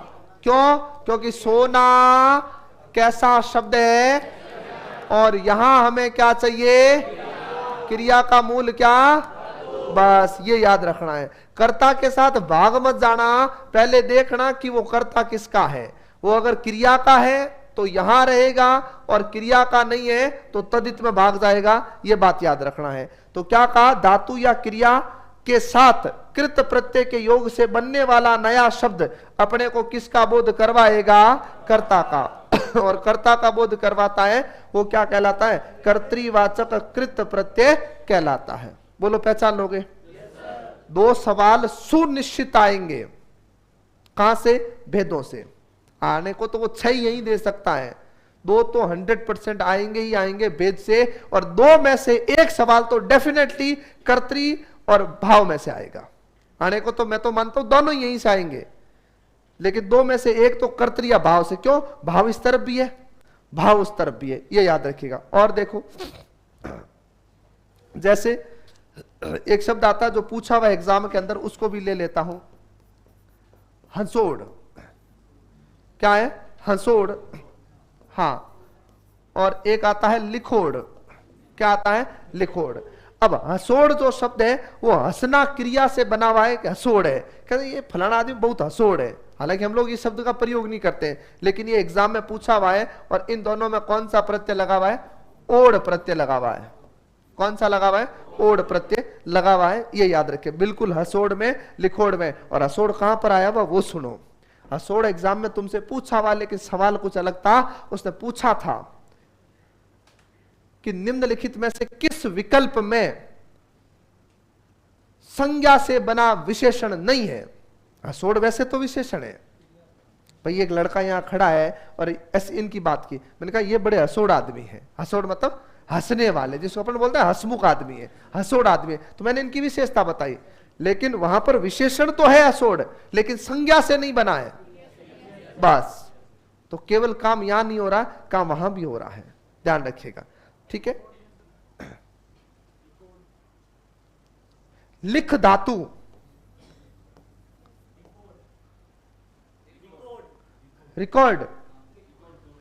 क्यों? क्योंकि सोना कैसा शब्द है, और यहां हमें क्या चाहिए? क्रिया का मूल क्या? बस ये याद रखना है। कर्ता के साथ भाग मत जाना, पहले देखना कि वो कर्ता किसका है। वो अगर क्रिया का है तो यहां रहेगा, और क्रिया का नहीं है तो तदित में भाग जाएगा। ये बात याद रखना है। तो क्या कहा? धातु या क्रिया के साथ कृत प्रत्यय के योग से बनने वाला नया शब्द अपने को किसका बोध करवाएगा? कर्ता का। और कर्ता का बोध करवाता है वो क्या कहलाता है? कर्तृवाचक कृत प्रत्यय कहलाता है। बोलो पहचान लोगे? दो सवाल सुनिश्चित आएंगे। कहां से? भेदों से। आने को तो वो 6 यही दे सकता है, 2 तो 100% आएंगे ही आएंगे भेद से, और 2 में से एक सवाल तो डेफिनेटली कर्तृ और भाव में से आएगा। आने को तो मैं तो मानता हूं दोनों यहीं से आएंगे, लेकिन 2 में से एक तो कर्तृ या भाव से। क्यों? भाव इस तरफ भी है, भाव उस तरफ भी है, ये याद रखिएगा। और देखो, जैसे एक शब्द आता है जो पूछा हुआ एग्जाम के अंदर, उसको भी ले लेता हूं। हंसोड़। क्या है? हंसोड़। हाँ, और एक आता है लिखोड़। क्या आता है? लिखोड़। अब हंसोड़ जो शब्द है वो हंसना क्रिया से बना हुआ है कि हंसोड़ है। कहते ये फलाना आदमी बहुत हंसोड़ है। हालांकि हम लोग इस शब्द का प्रयोग नहीं करते हैं, लेकिन ये एग्जाम में पूछा हुआ है। और इन दोनों में कौन सा प्रत्यय लगा हुआ है? ओढ़ प्रत्यय लगा हुआ है। कौन सा लगा हुआ है? ओढ़ प्रत्यय लगा हुआ है, ये याद रखें। बिल्कुल हंसोड़ में, लिखोड़ में। और हंसोड़ कहां पर आया हुआ वो सुनो। असोड़ एग्जाम में तुमसे पूछा हुआ, लेकिन सवाल कुछ अलग था। उसने पूछा था कि निम्नलिखित में से किस विकल्प में संज्ञा से बना विशेषण नहीं है। असोड़ वैसे तो विशेषण है भाई। एक लड़का यहां खड़ा है और इनकी बात की, मैंने कहा ये बड़े हसोड़ आदमी है। हसोड़ मतलब हंसने वाले, जिसको अपन बोलते हैं हंसमुख आदमी है, हसोड़ आदमी है। तो मैंने इनकी विशेषता बताई, लेकिन वहां पर विशेषण तो है हसोड़, लेकिन संज्ञा से नहीं बना है बस। तो केवल काम यहां नहीं हो रहा, काम वहां भी हो रहा है, ध्यान रखिएगा, ठीक है। लिख धातु, रिकॉर्ड,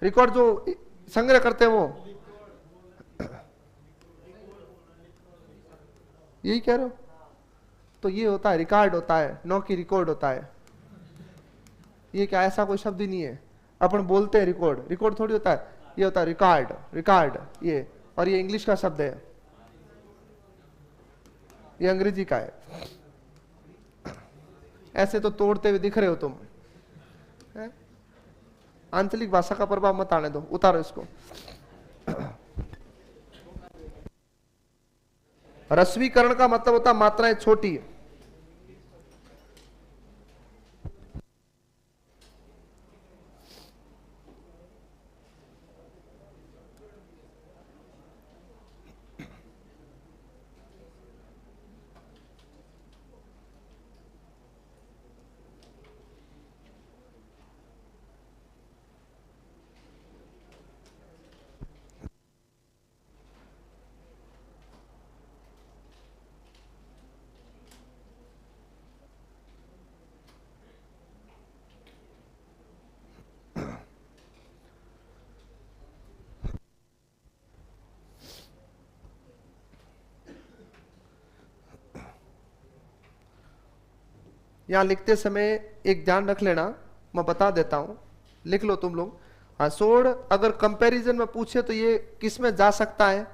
रिकॉर्ड जो संग्रह करते हैं वो, यही कह रहे हो। तो ये होता है रिकॉर्ड होता है, नो की रिकॉर्ड होता है। ये क्या ऐसा कोई शब्द ही नहीं है। अपन बोलते हैं रिकॉर्ड, रिकॉर्ड थोड़ी होता है, ये होता है रिकॉर्ड, रिकॉर्ड ये। और ये इंग्लिश का शब्द है, ये अंग्रेजी का है। ऐसे तो तोड़ते हुए दिख रहे हो तुम, आंचलिक भाषा का प्रभाव मत आने दो, उतारो इसको। रस्वीकरण का मतलब होता है मात्राएं छोटी है। यहां लिखते समय एक ध्यान रख लेना, मैं बता देता हूं, लिख लो तुम लोग। हसोड़ अगर कंपैरिजन में पूछे तो ये किस में जा सकता है,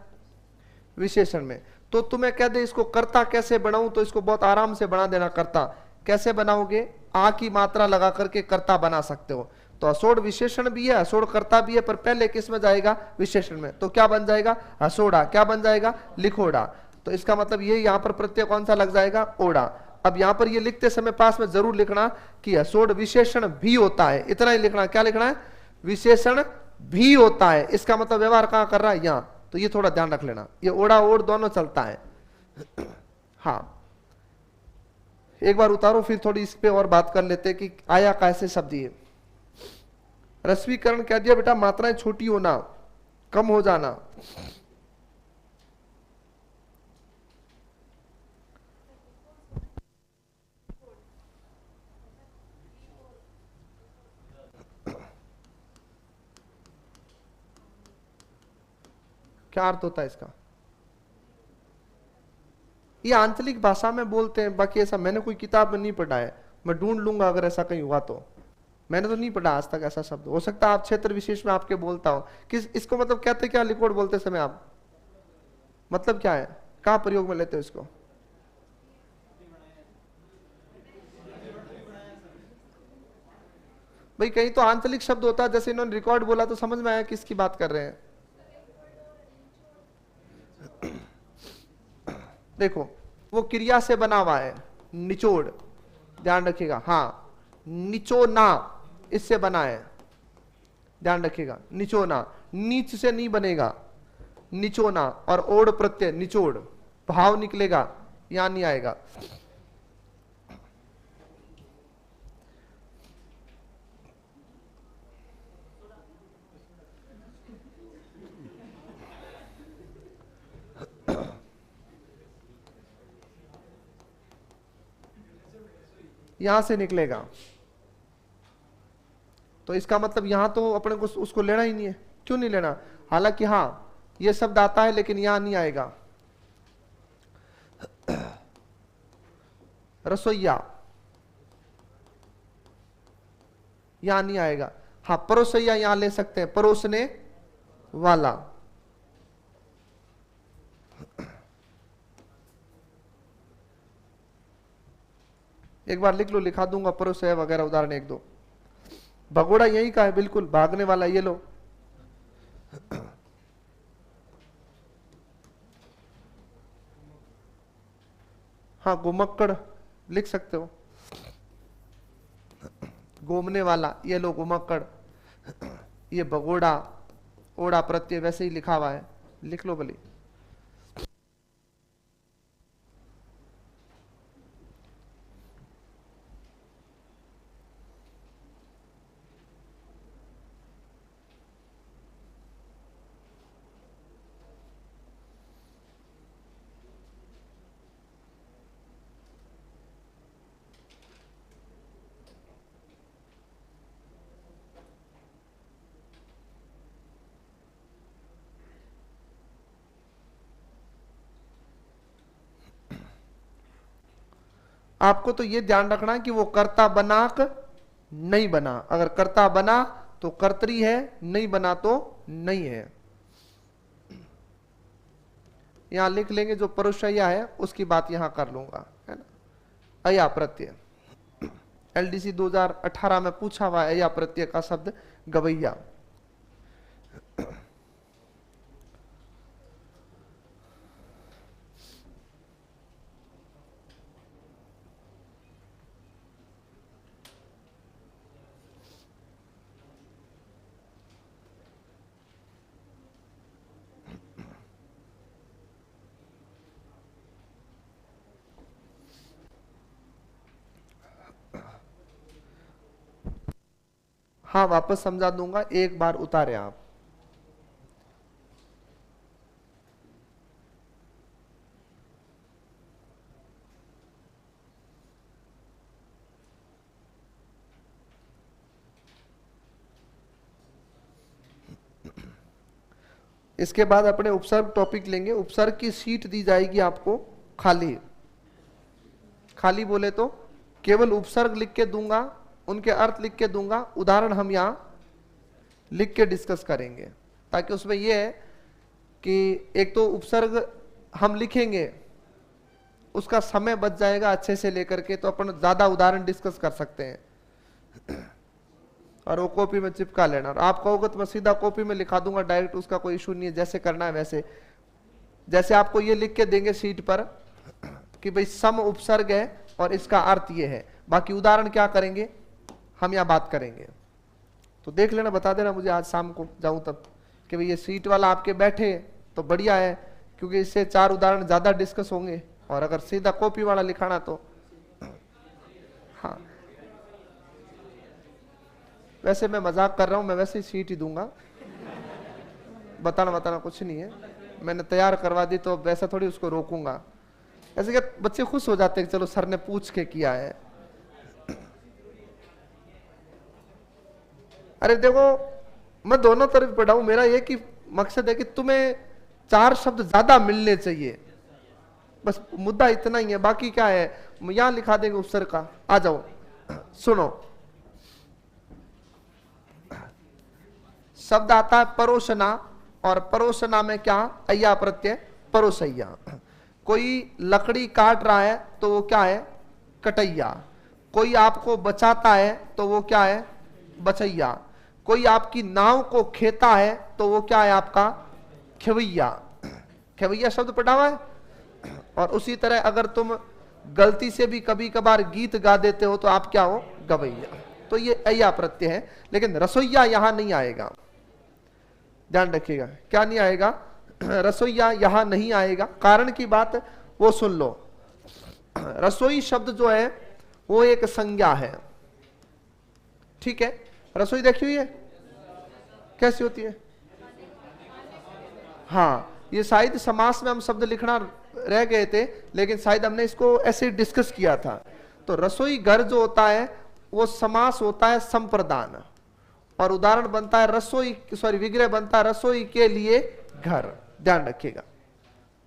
विशेषण में। तो तुम्हें कह दे इसको कर्ता कैसे बनाऊं, तो इसको बहुत आराम से बना देना। कर्ता कैसे बनाओगे, आ की मात्रा लगा करके कर्ता बना सकते हो। तो हसोड़ विशेषण भी है, हसोड़ कर्ता भी है, पर पहले किस में जाएगा, विशेषण में। तो क्या बन जाएगा, हसोड़ा। क्या बन जाएगा, लिखोड़ा। तो इसका मतलब ये यहां पर प्रत्यय कौन सा लग जाएगा, ओड़ा। अब यहां पर ये लिखते समय पास में जरूर लिखना कि हसोड़ विशेषण भी होता है, इतना ही लिखना। क्या लिखना है, विशेषण भी होता है। इसका मतलब व्यवहार कहां कर रहा है, यहां। तो ये थोड़ा ध्यान रख लेना, ये ओड़ा ओड़ दोनों चलता है। हाँ, एक बार उतारो, फिर थोड़ी इस पे और बात कर लेते कि आया कैसे शब्द। ये रस्वीकरण कह दिया बेटा, मात्राएं छोटी होना, कम हो जाना। क्या अर्थ होता है इसका, ये आंचलिक भाषा में बोलते हैं, बाकी ऐसा मैंने कोई किताब में नहीं पढ़ा है। मैं ढूंढ लूंगा अगर ऐसा कहीं हुआ तो। मैंने तो नहीं पढ़ा आज तक ऐसा शब्द। हो सकता है आप क्षेत्र विशेष में आपके बोलता हो। किस इसको मतलब कहते क्या, लिक्विड बोलते समय आप मतलब क्या है, कहां प्रयोग में लेते हो इसको। भाई कहीं तो आंचलिक शब्द होता है, जैसे इन्होंने रिकॉर्ड बोला तो समझ में आया किसकी बात कर रहे हैं। देखो वो क्रिया से बना हुआ है, निचोड़, ध्यान रखिएगा। हाँ, निचोना इससे बना है, ध्यान रखिएगा। निचोना, नीच से नहीं बनेगा, निचोना। और ओड़ प्रत्यय निचोड़, भाव निकलेगा, यहां नहीं आएगा। यहां से निकलेगा। तो इसका मतलब यहां तो अपने को उसको लेना ही नहीं है। क्यों नहीं लेना, हालांकि हां ये शब्द आता है, लेकिन यहां नहीं आएगा। रसोईया यहां नहीं आएगा। हाँ, परोसैया यहां ले सकते हैं, परोसने वाला। एक बार लिख लो, लिखा दूंगा परोसैया वगैरह उदाहरण एक दो। भगोड़ा यही का है, बिल्कुल भागने वाला, ये लो। हाँ घुमक्कड़ लिख सकते हो, घूमने वाला, ये लो घुमक्कड़। ये भगोड़ा, ओड़ा प्रत्यय वैसे ही लिखा हुआ है, लिख लो भली। आपको तो ये ध्यान रखना है कि वो कर्ता बनाक नहीं बना, अगर कर्ता बना तो कर्तरी है, नहीं बना तो नहीं है। यहां लिख लेंगे, जो परुषया है उसकी बात यहां कर लूंगा, है ना। अया प्रत्यय, एलडीसी 2018 में पूछा हुआ है अया प्रत्यय का शब्द गवैया। हाँ वापस समझा दूंगा, एक बार उतारे आप। इसके बाद अपने उपसर्ग टॉपिक लेंगे। उपसर्ग की शीट दी जाएगी आपको खाली, खाली बोले तो केवल उपसर्ग लिख के दूंगा, उनके अर्थ लिख के दूंगा, उदाहरण हम यहां लिख के डिस्कस करेंगे, ताकि उसमें यह है कि एक तो उपसर्ग हम लिखेंगे, उसका समय बच जाएगा अच्छे से लेकर के, तो अपन ज्यादा उदाहरण डिस्कस कर सकते हैं और वो कॉपी में चिपका लेना। और आप कहोगे तो मैं सीधा कॉपी में लिखा दूंगा डायरेक्ट, उसका कोई इशू नहीं है, जैसे करना है वैसे। जैसे आपको ये लिख के देंगे शीट पर कि भाई सम उपसर्ग है और इसका अर्थ ये है, बाकी उदाहरण क्या करेंगे हम यहाँ बात करेंगे। तो देख लेना, बता देना मुझे आज शाम को जाऊं तब कि भाई ये सीट वाला आपके बैठे तो बढ़िया है, क्योंकि इससे 4 उदाहरण ज्यादा डिस्कस होंगे। और अगर सीधा कॉपी वाला लिखाना तो हाँ, वैसे मैं मजाक कर रहा हूं, मैं वैसे ही सीट ही दूंगा, बताना कुछ नहीं है, मैंने तैयार करवा दी तो वैसा थोड़ी उसको रोकूंगा। ऐसे क्या बच्चे खुश हो जाते हैं चलो सर ने पूछ के किया है। अरे देखो मैं दोनों तरफ पढ़ाऊं, मेरा ये कि मकसद है कि तुम्हें 4 शब्द ज्यादा मिलने चाहिए, बस मुद्दा इतना ही है। बाकी क्या है यहां लिखा देंगे उपसर्ग का, आ जाओ सुनो। शब्द आता है परोसना, और परोसना में क्या अय्या प्रत्यय परोसैया। कोई लकड़ी काट रहा है तो वो क्या है कटैया, कोई आपको बचाता है तो वो क्या है बचैया, कोई आपकी नाव को खेता है तो वो क्या है आपका खेवैया। खेवैया शब्द पढ़ा हुआ है। और उसी तरह अगर तुम गलती से भी कभी कभार गीत गा देते हो तो आप क्या हो गवैया। तो ये अय्या प्रत्यय है, लेकिन रसोईया यहां नहीं आएगा, ध्यान रखिएगा। क्या नहीं आएगा, रसोईया यहां नहीं आएगा। कारण की बात वो सुन लो। रसोई शब्द जो है वो एक संज्ञा है, ठीक है। रसोई देखी हुई है कैसी होती है, हाँ ये शायद समास में हम शब्द लिखना रह गए थे, लेकिन शायद हमने इसको ऐसे डिस्कस किया था। तो रसोई घर जो होता है वो समास होता है संप्रदान, और उदाहरण बनता है रसोई, सॉरी विग्रह बनता है रसोई के लिए घर, ध्यान रखिएगा।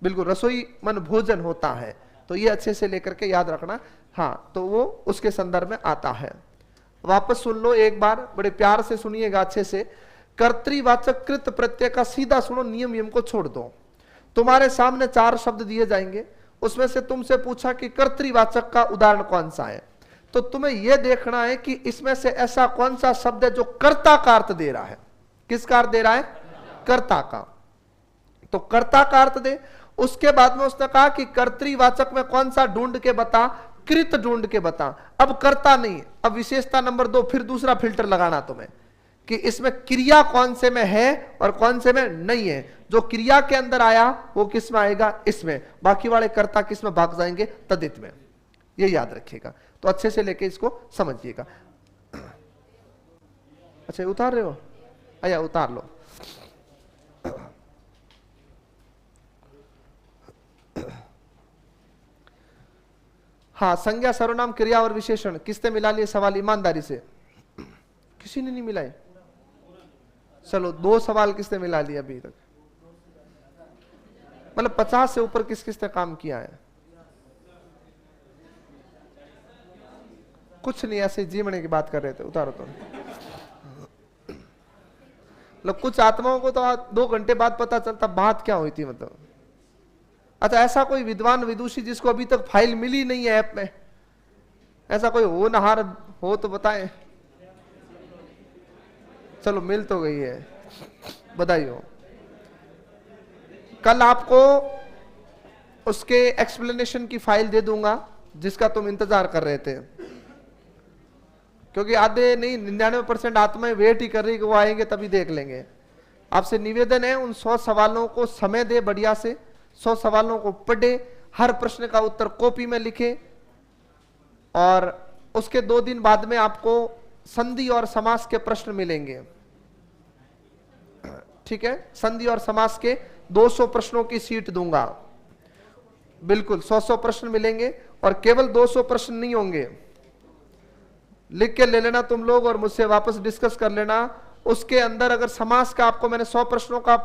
बिल्कुल रसोई मन भोजन होता है, तो ये अच्छे से लेकर के याद रखना। हाँ तो वो उसके संदर्भ में आता है। वापस सुन लो एक बार, बड़े प्यार से सुनिएगा अच्छे से। कर्तृवाचक कृत प्रत्यय का सीधा सुनो, नियम को छोड़ दो। तुम्हारे सामने 4 शब्द दिए जाएंगे, उसमें से तुमसे पूछा कि कर्तृवाचक का उदाहरण कौन सा है, तो तुम्हें यह देखना है कि इसमें से ऐसा कौन सा शब्द है जो कर्ता का अर्थ दे रहा है। किसका अर्थ दे रहा है? कर्ता का। तो कर्ता का अर्थ दे। उसके बाद में उसने कहा कि कर्तृवाचक में कौन सा ढूंढ के बता, कृत ढूंढ के बता। अब कर्ता नहीं, अब विशेषता नंबर 2, फिर दूसरा फिल्टर लगाना तुम्हें कि इसमें क्रिया कौन से में है और कौन से में नहीं है। जो क्रिया के अंदर आया वो किस में आएगा? इसमें। बाकी वाले कर्ता किस में भाग जाएंगे? तदित में। ये याद रखिएगा। तो अच्छे से लेके इसको समझिएगा। अच्छा उतार रहे हो? आया उतार लो। हाँ, संज्ञा, सर्वनाम, क्रिया और विशेषण किसने मिला लिए सवाल ईमानदारी से? किसी ने नहीं मिलाए। चलो 2 सवाल किसने मिला लिया अभी तक? मतलब 50 से ऊपर किस किसने काम किया है? कुछ नहीं, ऐसे जीवने की बात कर रहे थे। उतारो तो। मतलब कुछ आत्माओं को तो 2 घंटे बाद पता चलता बात क्या हुई थी। मतलब अच्छा, ऐसा कोई विद्वान विदुषी जिसको अभी तक फाइल मिली नहीं है ऐप में, ऐसा कोई हो नहार हो तो बताएं। चलो मिल तो गई है, बधाई हो। कल आपको उसके एक्सप्लेनेशन की फाइल दे दूंगा जिसका तुम इंतजार कर रहे थे, क्योंकि आधे नहीं 99% आत्माएं वेट ही कर रही कि वो आएंगे तभी देख लेंगे। आपसे निवेदन है उन 100 सवालों को समय दे, बढ़िया से 100 सवालों को पढ़े, हर प्रश्न का उत्तर कॉपी में लिखे, और उसके 2 दिन बाद में आपको संधि और समास के प्रश्न मिलेंगे। ठीक है, संधि और समास के 200 प्रश्नों की सीट दूंगा। बिल्कुल 100 प्रश्न मिलेंगे, और केवल 200 प्रश्न नहीं होंगे, लिख के ले लेना तुम लोग और मुझसे वापस डिस्कस कर लेना। उसके अंदर अगर समास का आपको मैंने 100 प्रश्नों का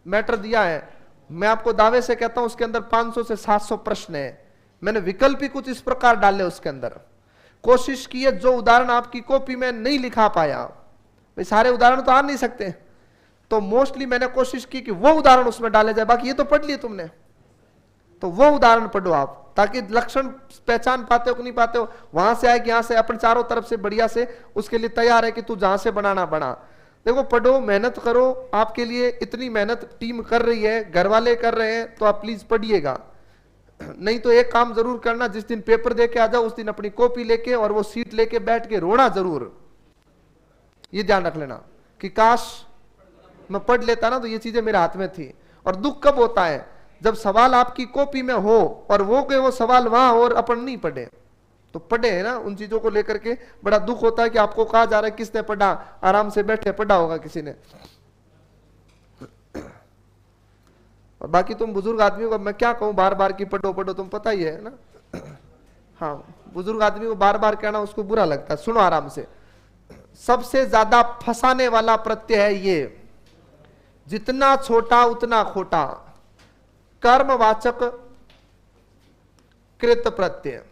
मैटर दिया है, मैं आपको दावे से कहता हूं उसके अंदर 500 से 700 प्रश्न है। मैंने विकल्प ही कुछ इस प्रकार डाले उसके अंदर। कोशिश की है जो उदाहरण आपकी कॉपी में नहीं लिखा पाया, भाई सारे उदाहरण तो आ नहीं सकते, तो मोस्टली मैंने कोशिश की कि वो उदाहरण उसमें डाले जाए। बाकी ये तो पढ़ लिए तुमने, तो वो उदाहरण पढ़ो आप, ताकि लक्षण पहचान पाते हो कि नहीं पाते हो, वहां से आए कि यहां से, अपन चारों तरफ से बढ़िया से उसके लिए तैयार है कि तू जहां से बनाना बना। देखो पढ़ो, मेहनत करो, आपके लिए इतनी मेहनत टीम कर रही है, घर वाले कर रहे हैं, तो आप प्लीज पढ़िएगा। नहीं तो एक काम जरूर करना, जिस दिन पेपर दे के आ जाओ उस दिन अपनी कॉपी लेके और वो सीट लेके बैठ के रोना जरूर। ये ध्यान रख लेना कि काश मैं पढ़ लेता ना तो ये चीजें मेरे हाथ में थी। और दुख कब होता है? जब सवाल आपकी कॉपी में हो और वो सवाल वहां और अपन नहीं पढ़े। तो पढ़े है ना, उन चीजों को लेकर के बड़ा दुख होता है कि आपको कहा जा रहा है किसने पढ़ा, आराम से बैठे पढ़ा होगा किसी ने। और बाकी तुम बुजुर्ग आदमी को मैं क्या कहूं बार बार की पढ़ो पढ़ो, तुम पता ही है ना। हाँ, बुजुर्ग आदमी को बार बार कहना उसको बुरा लगता है। सुनो आराम से। सबसे ज्यादा फंसाने वाला प्रत्यय है ये, जितना छोटा उतना खोटा, कर्मवाचक कृत प्रत्यय।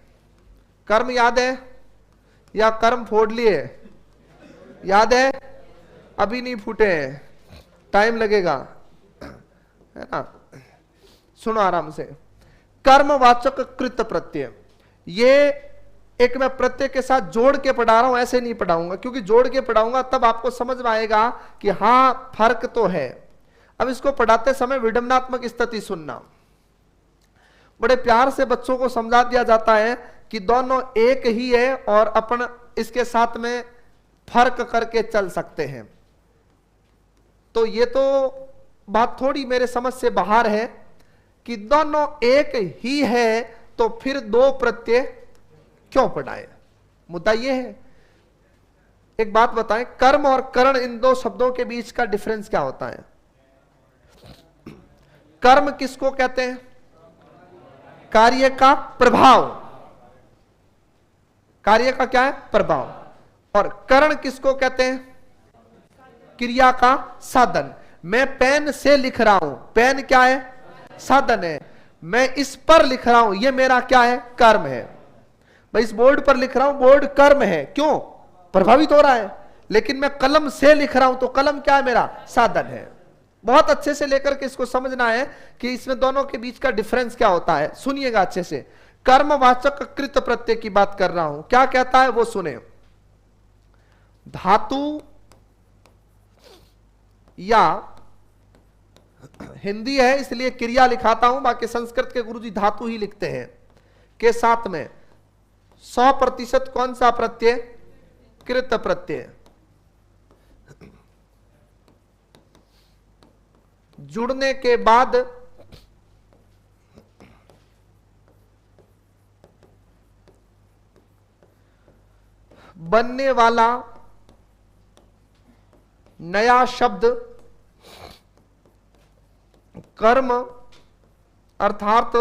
कर्म याद है या कर्म फोड़ लिए? याद है? अभी नहीं फूटे हैं, टाइम लगेगा, है ना। सुनो आराम से। कर्मवाचक कृत प्रत्यय, ये एक मैं प्रत्यय के साथ जोड़ के पढ़ा रहा हूं, ऐसे नहीं पढ़ाऊंगा, क्योंकि जोड़ के पढ़ाऊंगा तब आपको समझ में आएगा कि हां फर्क तो है। अब इसको पढ़ाते समय विडंबनात्मक स्थिति सुनना। बड़े प्यार से बच्चों को समझा दिया जाता है कि दोनों एक ही है और अपन इसके साथ में फर्क करके चल सकते हैं। तो ये तो बात थोड़ी मेरे समझ से बाहर है कि दोनों एक ही है, तो फिर 2 प्रत्यय क्यों पढ़ाए? मुद्दा ये है। एक बात बताएं, कर्म और करण, इन 2 शब्दों के बीच का डिफरेंस क्या होता है? कर्म किसको कहते हैं? कार्य का प्रभाव। कार्य का क्या है? प्रभाव। और करण किसको कहते हैं? क्रिया का साधन। मैं पेन से लिख रहा हूं, पेन क्या है? साधन है। मैं इस पर लिख रहा हूं, यह मेरा क्या है? कर्म है। मैं इस बोर्ड पर लिख रहा हूं, बोर्ड कर्म है, क्यों? प्रभावित हो रहा है। लेकिन मैं कलम से लिख रहा हूं तो कलम क्या है? मेरा साधन है। बहुत अच्छे से लेकर के इसको समझना है कि इसमें दोनों के बीच का डिफरेंस क्या होता है। सुनिएगा अच्छे से। कर्मवाचक कृत प्रत्यय की बात कर रहा हूं। क्या कहता है वो सुने। धातु या, हिंदी है इसलिए क्रिया लिखाता हूं, बाकी संस्कृत के गुरुजी धातु ही लिखते हैं, के साथ में 100% कौन सा प्रत्यय? कृत प्रत्यय। जुड़ने के बाद बनने वाला नया शब्द कर्म अर्थात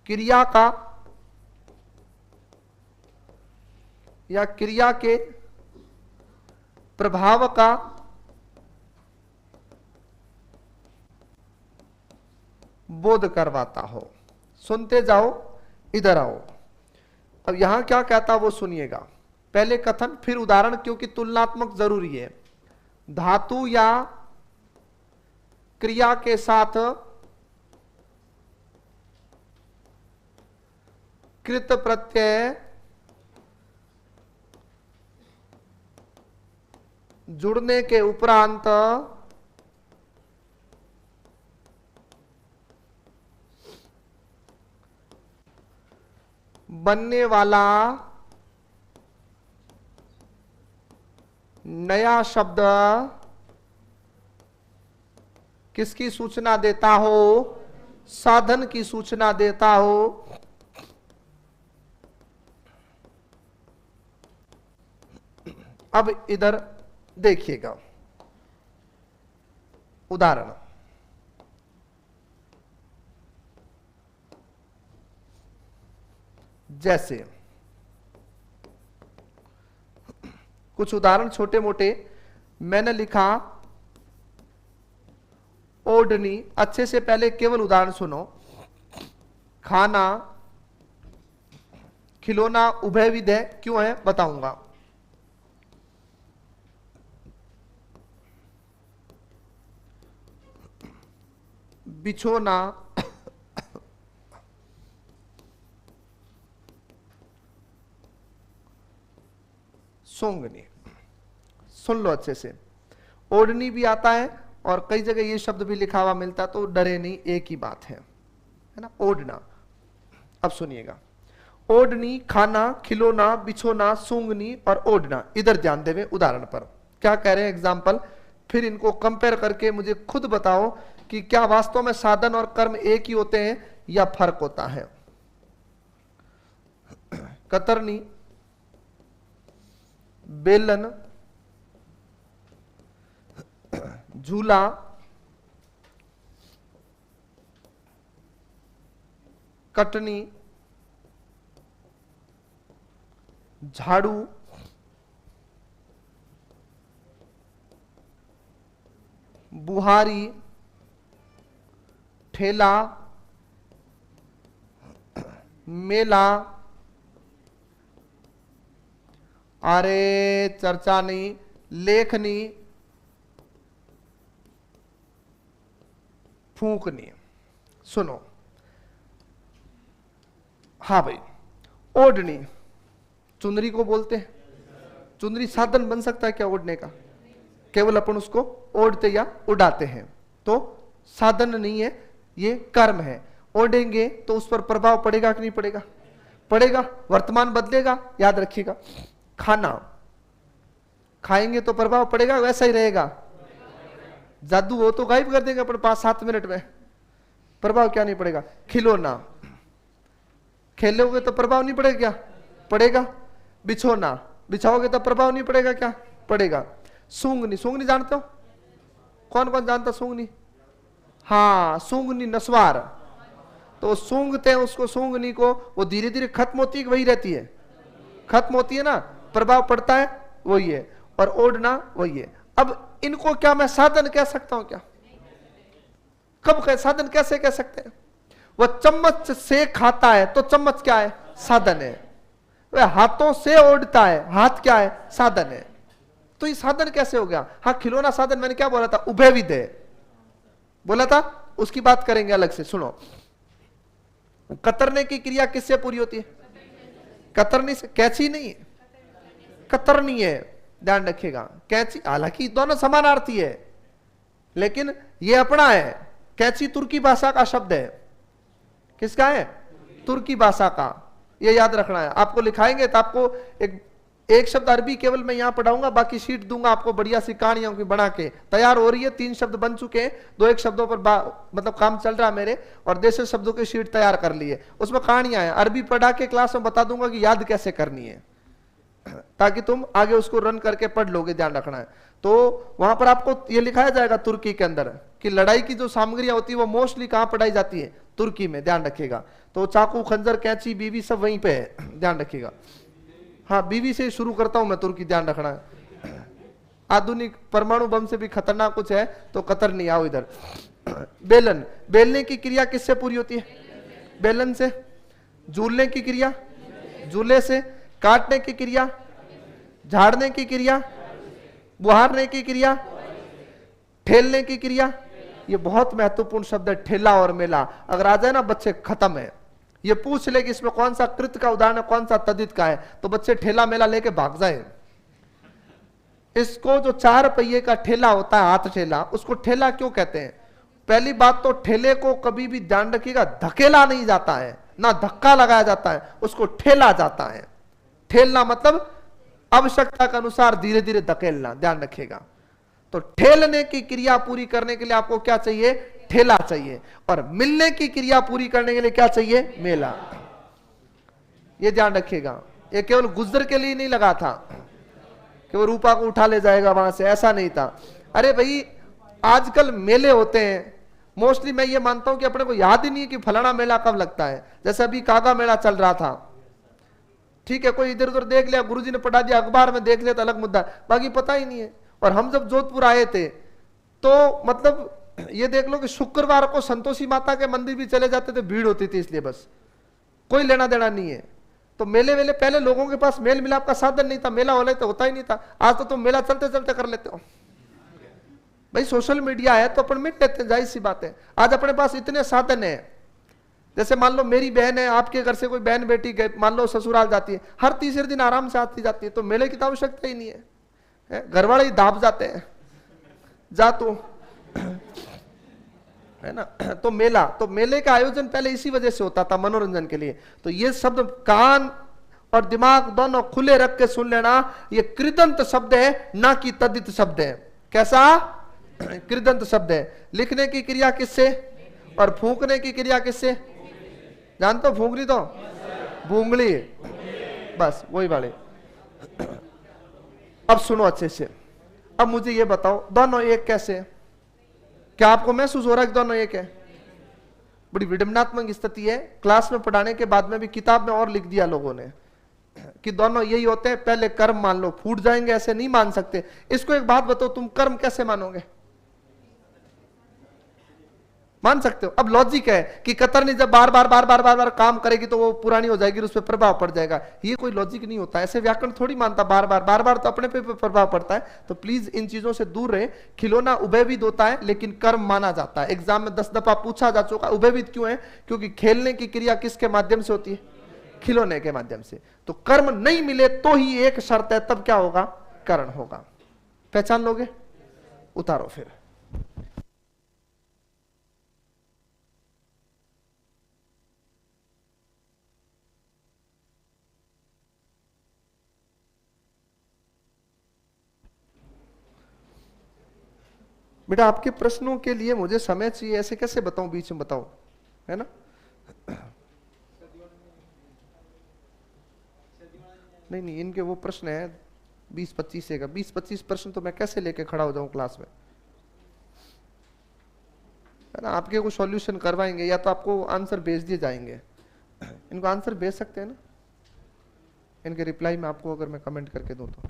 क्रिया का या क्रिया के प्रभाव का बोध करवाता हो। सुनते जाओ, इधर आओ। अब यहां क्या कहता वो सुनिएगा। पहले कथन फिर उदाहरण, क्योंकि तुलनात्मक जरूरी है। धातु या क्रिया के साथ कृत प्रत्यय जुड़ने के उपरांत बनने वाला नया शब्द किसकी सूचना देता हो? साधन की सूचना देता हो। अब इधर देखिएगा उदाहरण। जैसे कुछ उदाहरण छोटे मोटे मैंने लिखा। ओढ़नी, अच्छे से पहले केवल उदाहरण सुनो। खाना, खिलौना उभयविध है, क्यों है बताऊंगा। बिछोना, सोंगनी। सुन लो अच्छे से। ओढ़नी भी आता है और कई जगह ये शब्द भी लिखा हुआ मिलता, तो डरे नहीं, एक ही बात है ना, ओढ़ना। अब सुनिएगा। ओढ़नी, खाना, खिलौना, बिछोना, सूंघनी और ओढ़ना। इधर ध्यान देवे उदाहरण पर। क्या कह रहे हैं एग्जाम्पल, फिर इनको कंपेयर करके मुझे खुद बताओ कि क्या वास्तव में साधन और कर्म एक ही होते हैं या फर्क होता है। कतरनी, बेलन, झूला, कटनी, झाड़ू, बुहारी, ठेला, मेला। अरे चर्चा नहीं, लेखनी, फूंकनी। सुनो, हाँ भाई, ओढ़नी चुनरी को बोलते हैं। चुनरी साधन बन सकता है क्या ओढ़ने का? केवल अपन उसको ओढ़ते या उड़ाते हैं, तो साधन नहीं है, ये कर्म है। ओढ़ेंगे तो उस पर प्रभाव पड़ेगा कि नहीं पड़ेगा? पड़ेगा, वर्तमान बदलेगा, याद रखिएगा। खाना खाएंगे तो प्रभाव पड़ेगा, वैसा ही रहेगा। जादू हो तो गायब कर देंगे अपन 5-7 मिनट में, प्रभाव क्या नहीं पड़ेगा। खिलौना खेलोगे तो प्रभाव नहीं पड़ेगा क्या? पड़ेगा। बिछोना बिछाओगे तो प्रभाव नहीं पड़ेगा क्या? पड़ेगा। सूंघनी, सूंघनी जानते हो? कौन कौन जानता सूंघनी? हाँ, सूंघनी नस्वार। तो सूंघते हैं उसको, सूंघनी को, वो धीरे धीरे खत्म होती है, वही रहती है, खत्म होती है ना, प्रभाव पड़ता है, वही है। और ओढ़ना वही है। अब इनको क्या मैं साधन कह सकता हूं क्या? कब कह साधन कैसे कह सकते हैं? वह चम्मच से खाता है तो चम्मच क्या है? साधन है। वह हाथों से ओढ़ता है, हाथ क्या है? साधन है। तो ये साधन कैसे हो गया? हाँ, खिलौना साधन, मैंने क्या बोला था? उभयविध है बोला था, उसकी बात करेंगे अलग से। सुनो, कतरने की क्रिया किससे पूरी होती है? कतरनी से। कैंची नहीं है, कतरनी है, ध्यान रखिएगा। कैंची हालांकि दोनों समानार्थी है, लेकिन ये अपना है। कैंची तुर्की भाषा का शब्द है। किसका है? तुर्की भाषा का। ये याद रखना है। आपको लिखाएंगे तो आपको एक शब्द अरबी केवल मैं यहां पढ़ाऊंगा, बाकी शीट दूंगा आपको बढ़िया सी कहानियों की बना के तैयार हो रही है। 3 शब्द बन चुके हैं, 2-1 शब्दों पर मतलब काम चल रहा है मेरे, और देशी शब्दों की शीट तैयार कर ली है। उसमें कहानियां हैं, अरबी पढ़ा के क्लास में बता दूंगा कि याद कैसे करनी है, ताकि तुम आगे उसको रन करके पढ़ लोगे। ध्यान रखना है। तो वहां पर आपको ये लिखाया जाएगा तुर्की के अंदर कि लड़ाई की जो सामग्रियां होती है वो मोस्टली कहां पढ़ाई जाती है? तुर्की में। ध्यान रखिएगा। तो चाकू, खंजर, कैंची, बीवी सब वहीं पे है। ध्यान रखिएगा। हाँ, बीवी से शुरू करता हूं मैं तुर्की। ध्यान रखना है। आधुनिक परमाणु बम से भी खतरनाक कुछ है तो कतर नहीं। आओ इधर। बेलन, बेलने की क्रिया किससे पूरी होती है? बेलन से। झूलने की क्रिया? झूले से। काटने की क्रिया? झाड़ने की क्रिया? बुहारने की क्रिया? ठेलने की क्रिया? ये बहुत महत्वपूर्ण शब्द है, ठेला और मेला। अगर आ जाए ना बच्चे, खत्म है। ये पूछ ले कि इसमें कौन सा कृत का उदाहरण है, कौन सा तद्धित का है, तो बच्चे ठेला मेला लेके भाग जाए। इसको जो 4 पहिए का ठेला होता है, हाथ ठेला, उसको ठेला क्यों कहते हैं? पहली बात तो ठेले को कभी भी ध्यान रखिएगा, धकेला नहीं जाता है, ना धक्का लगाया जाता है, उसको ठेला जाता है। ठेलना मतलब आवश्यकता के अनुसार धीरे धीरे धकेलना। ध्यान रखिएगा। तो ठेलने की क्रिया पूरी करने के लिए आपको क्या चाहिए? ठेला चाहिए। और मिलने की क्रिया पूरी करने के लिए क्या चाहिए? मेला। ये ध्यान रखिएगा। ये केवल गुज्जर के लिए नहीं लगा था कि वो रूपा को उठा ले जाएगा वहां से, ऐसा नहीं था। अरे भाई, आजकल मेले होते हैं, मोस्टली मैं ये मानता हूं कि अपने को याद ही नहीं है कि फलाना मेला कब लगता है। जैसे अभी कागा मेला चल रहा था, ठीक है, कोई इधर उधर देख लिया, गुरुजी ने पढ़ा दिया, अखबार में देख लिया तो अलग मुद्दा, बाकी पता ही नहीं है। और हम जब जोधपुर आए थे तो मतलब ये देख लो कि शुक्रवार को संतोषी माता के मंदिर भी चले जाते थे, भीड़ होती थी, इसलिए बस कोई लेना देना नहीं है। तो मेले वेले पहले लोगों के पास मेल मिलाप का साधन नहीं था, मेला वाले तो होता ही नहीं था। आज तो तुम मेला चलते चलते कर लेते हो भाई, सोशल मीडिया है तो अपन मिट लेते हैं, जाहिर सी बात है। आज अपने पास इतने साधन है। जैसे मान लो मेरी बहन है, आपके घर से कोई बहन बेटी गए, मान लो ससुराल जाती है, हर तीसरे दिन आराम से आती जाती है, तो मेले की तो आवश्यकता ही नहीं है। घर वाले ही दाब जाते हैं, जा तू, है ना। तो मेला, तो मेले का आयोजन पहले इसी वजह से होता था, मनोरंजन के लिए। तो ये शब्द कान और दिमाग दोनों खुले रख के सुन लेना, ये कृदंत शब्द है, ना कि तद्धित शब्द है। कैसा? कृदंत शब्द है। लिखने की क्रिया किससे और फूंकने की क्रिया किससे? जानते हो फूंकनी तो? भूंगली, बस वही वाले। अब सुनो अच्छे से। अब मुझे ये बताओ, दोनों एक कैसे? क्या आपको महसूस हो रहा है कि दोनों एक है? बड़ी विडंबनात्मक स्थिति है। क्लास में पढ़ाने के बाद में भी किताब में और लिख दिया लोगों ने कि दोनों यही होते हैं। पहले कर्म मान लो, फूट जाएंगे, ऐसे नहीं मान सकते। इसको एक बात बताओ, तुम कर्म कैसे मानोगे? मान सकते हो? अब लॉजिक है कि कतरनी जब बार बार बार बार बार बार काम करेगी तो वो पुरानी हो जाएगी, उस पर प्रभाव पड़ जाएगा। ये कोई लॉजिक नहीं होता, ऐसे व्याकरण थोड़ी मानता। बार बार बार बार तो अपने पे प्रभाव पड़ता है। तो प्लीज इन चीजों से दूर रहे। खिलौना उभयविद होता है, लेकिन कर्म माना जाता है। एग्जाम में 10 दफा पूछा जा चुका। उभयविद क्यों है? क्योंकि खेलने की क्रिया किसके माध्यम से होती है? खिलौने के माध्यम से। तो कर्म नहीं मिले तो ही एक शर्त है, तब क्या होगा? करण होगा। पहचान लोगे? उतारो फिर। बेटा, आपके प्रश्नों के लिए मुझे समय चाहिए, ऐसे कैसे बताऊं बीच में? बताओ, है ना। नहीं नहीं, इनके वो प्रश्न है 20-25 का। 20-25 प्रश्न तो मैं कैसे लेके खड़ा हो जाऊं क्लास में, है ना। आपके को सॉल्यूशन करवाएंगे या तो आपको आंसर भेज दिए जाएंगे। इनको आंसर भेज सकते हैं ना, इनके रिप्लाई में आपको अगर मैं कमेंट करके दूं तो।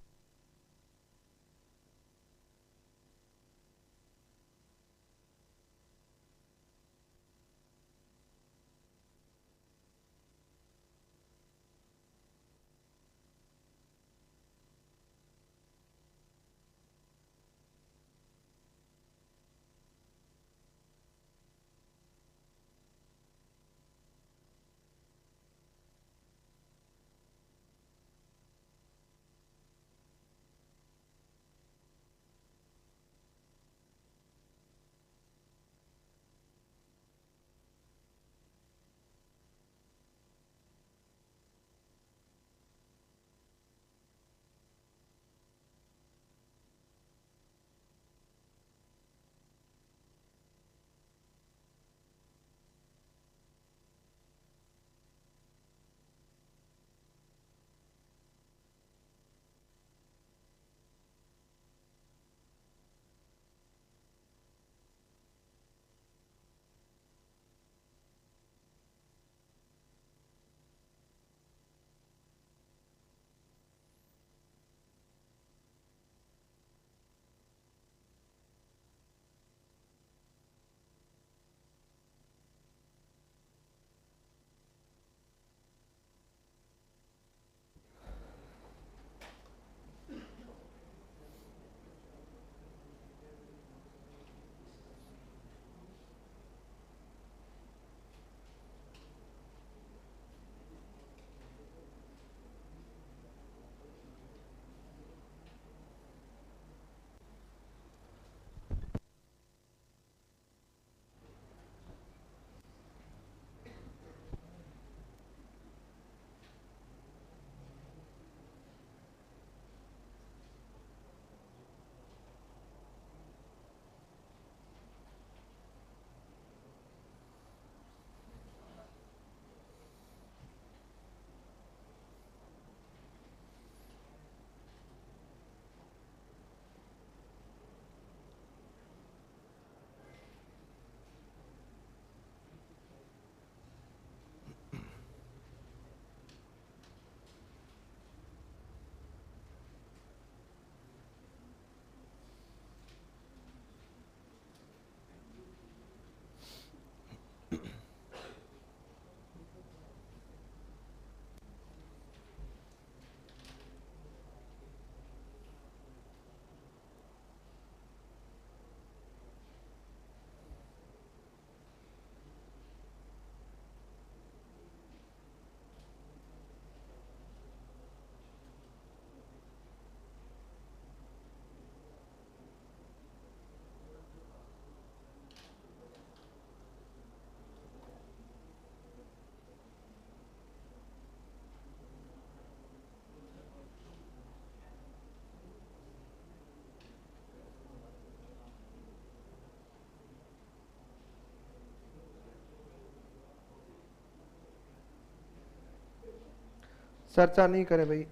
चर्चा नहीं करे भाई।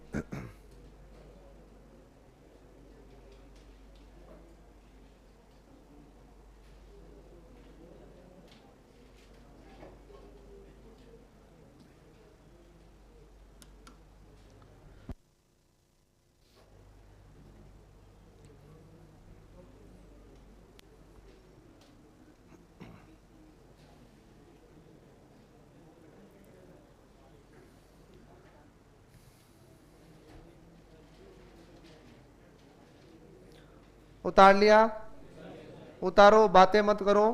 उतार लिया? उतारो, बातें मत करो।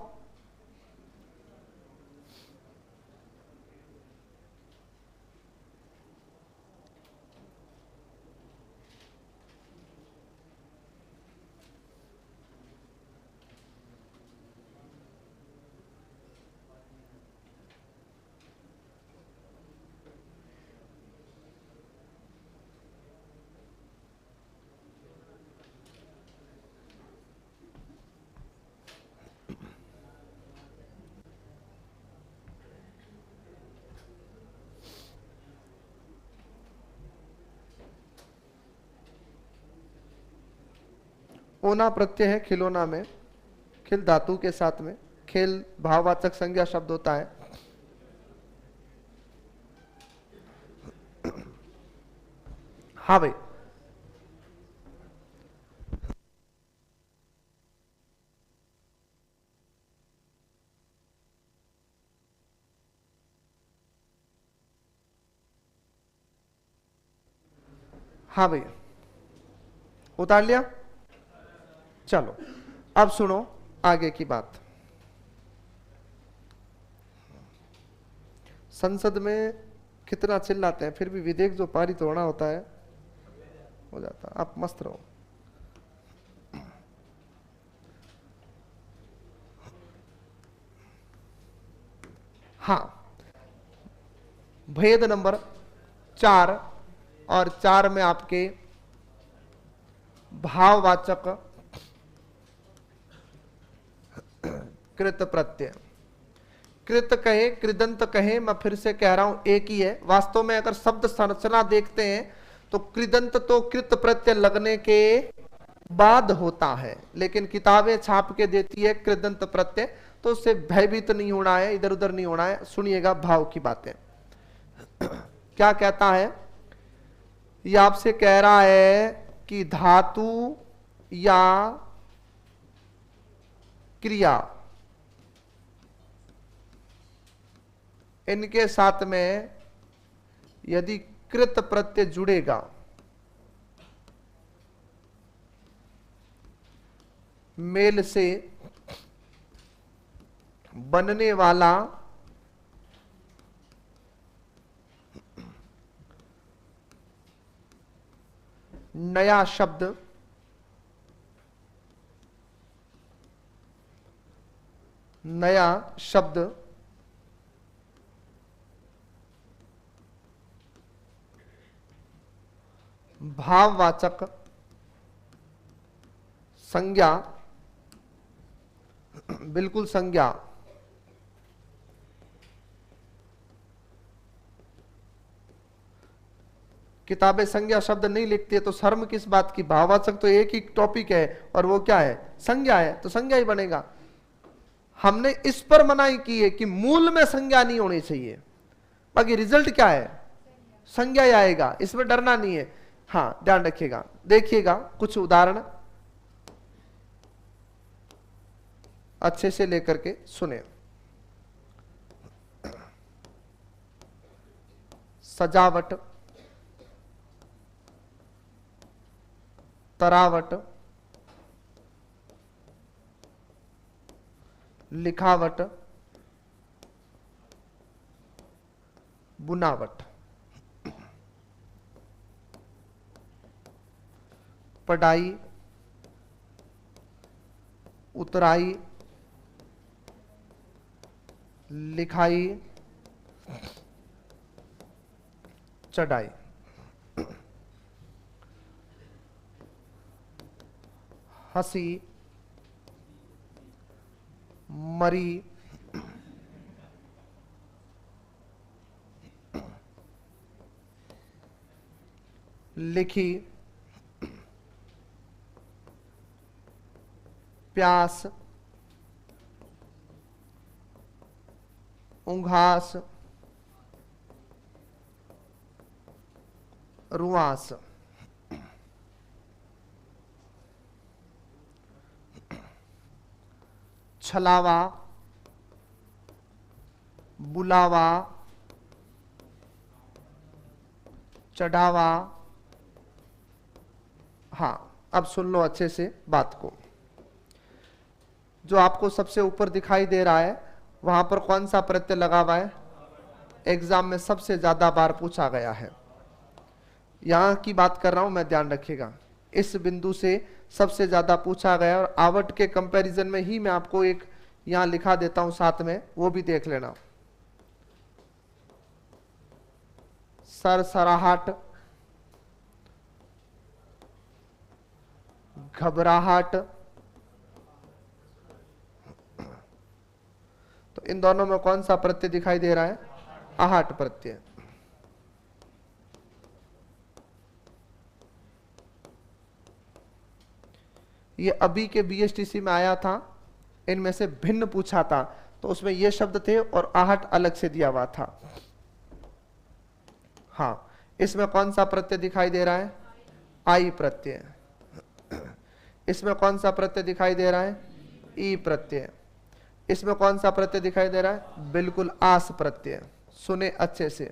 ओना प्रत्यय है खिलौना में, खिल धातु के साथ में, खेल भाववाचक संज्ञा शब्द होता है। हाँ भाई, हाँ भैया उतार लिया। चलो अब सुनो आगे की बात। संसद में कितना चिल्लाते हैं, फिर भी विधेयक जो पारित होना होता है हो जाता। आप मस्त रहो। हाँ, भेद नंबर 4 और 4 में आपके भाववाचक कृत प्रत्यय, कृत कहे कृदंत कहे, मैं फिर से कह रहा हूं एक ही है। वास्तव में अगर शब्द संरचना देखते हैं तो कृदंत तो कृत प्रत्यय लगने के बाद होता है, लेकिन किताबें छाप के देती है कृदंत प्रत्यय, तो उससे भयभीत नहीं होना है, इधर उधर नहीं होना है। सुनिएगा भाव की बातें। क्या कहता है, यह आपसे कह रहा है कि धातु या क्रिया इनके साथ में यदि कृत प्रत्यय जुड़ेगा, मेल से बनने वाला नया शब्द भाववाचक संज्ञा, बिल्कुल संज्ञा, किताबें संज्ञा शब्द नहीं लिखती है तो शर्म किस बात की। भाववाचक तो एक ही टॉपिक है और वो क्या है, संज्ञा है, तो संज्ञा ही बनेगा। हमने इस पर मनाही की है कि मूल में संज्ञा नहीं होनी चाहिए, बाकी रिजल्ट क्या है, संज्ञा ही आएगा, इसमें डरना नहीं है। हाँ ध्यान रखिएगा, देखिएगा कुछ उदाहरण अच्छे से लेकर के सुने। सजावट, तरावट, लिखावट, बुनावट, पढ़ाई, उतराई, लिखाई, चढ़ाई। हंसी, मरी, लिखी, प्यास, ऊंघास, रुआस। छलावा, बुलावा, चढ़ावा। हाँ, अब सुन लो अच्छे से बात को। जो आपको सबसे ऊपर दिखाई दे रहा है वहां पर कौन सा प्रत्यय लगा हुआ है? एग्जाम में सबसे ज्यादा बार पूछा गया है। यहां की बात कर रहा हूं मैं, ध्यान रखिएगा। इस बिंदु से सबसे ज्यादा पूछा गया, और आवट के कंपैरिजन में ही मैं आपको एक यहां लिखा देता हूं साथ में, वो भी देख लेना। सरसराहट, घबराहट। तो इन दोनों में कौन सा प्रत्यय दिखाई दे रहा है? आहट प्रत्यय। ये अभी के बीएसटीसी में आया था, इनमें से भिन्न पूछा था, तो उसमें ये शब्द थे और आहट अलग से दिया हुआ था। हाँ, इसमें कौन सा प्रत्यय दिखाई दे रहा है? आई प्रत्यय। इसमें कौन सा प्रत्यय दिखाई दे रहा है? ई प्रत्यय। इसमें कौन सा प्रत्यय दिखाई दे रहा है? बिल्कुल आस प्रत्यय। सुने अच्छे से।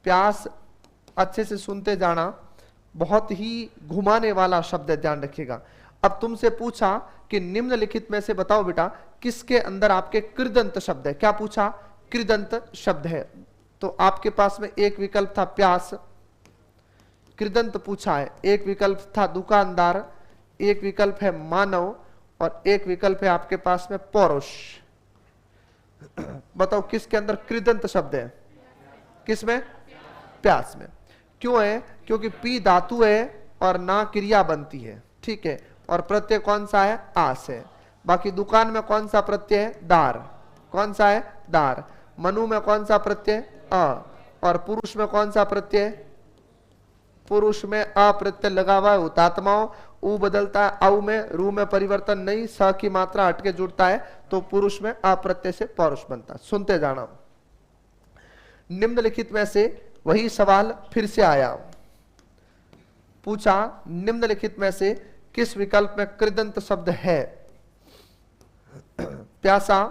प्यास अच्छे से सुनते जाना, बहुत ही घुमाने वाला शब्द है, ध्यान रखिएगा। अब तुमसे पूछा कि निम्नलिखित में से बताओ बेटा किसके अंदर आपके कृदंत शब्द है। क्या पूछा? कृदंत शब्द है। तो आपके पास में एक विकल्प था प्यास, कृदंत पूछा है। एक विकल्प था दुकानदार, एक विकल्प है मानव, और एक विकल्प है आपके पास में पौरुष। बताओ किसके अंदर कृदंत शब्द है? किसमें? प्यास में। क्यों है? क्योंकि पी धातु है और ना क्रिया बनती है, ठीक है। और प्रत्यय कौन सा है? आस है। बाकी दुकान में कौन सा प्रत्यय है? दार। कौन सा है? दार। मनु में कौन सा प्रत्यय? अ। और पुरुष में कौन सा प्रत्यय? पुरुष में अ प्रत्यय लगा हुआ है, हुतात्माओं। उ बदलता है औ में, रू में परिवर्तन नहीं, स की मात्रा हटके जुड़ता है, तो पुरुष में अ प्रत्यय से पौरुष बनता है। सुनते जाना। निम्नलिखित में से वही सवाल फिर से आया। पूछा निम्नलिखित में से किस विकल्प में कृदंत शब्द है? प्यासा,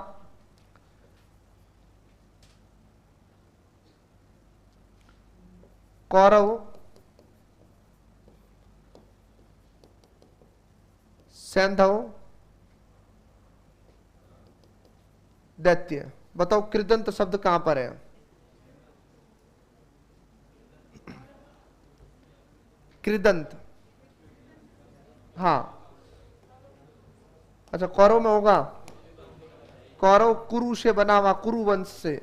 कौरव, सैंधव, दैत्य। बताओ कृदंत शब्द कहां पर है? कृदंत, हाँ। अच्छा, कौरव में होगा। कौरव कुरु से बना हुआ, कुरु वंश से।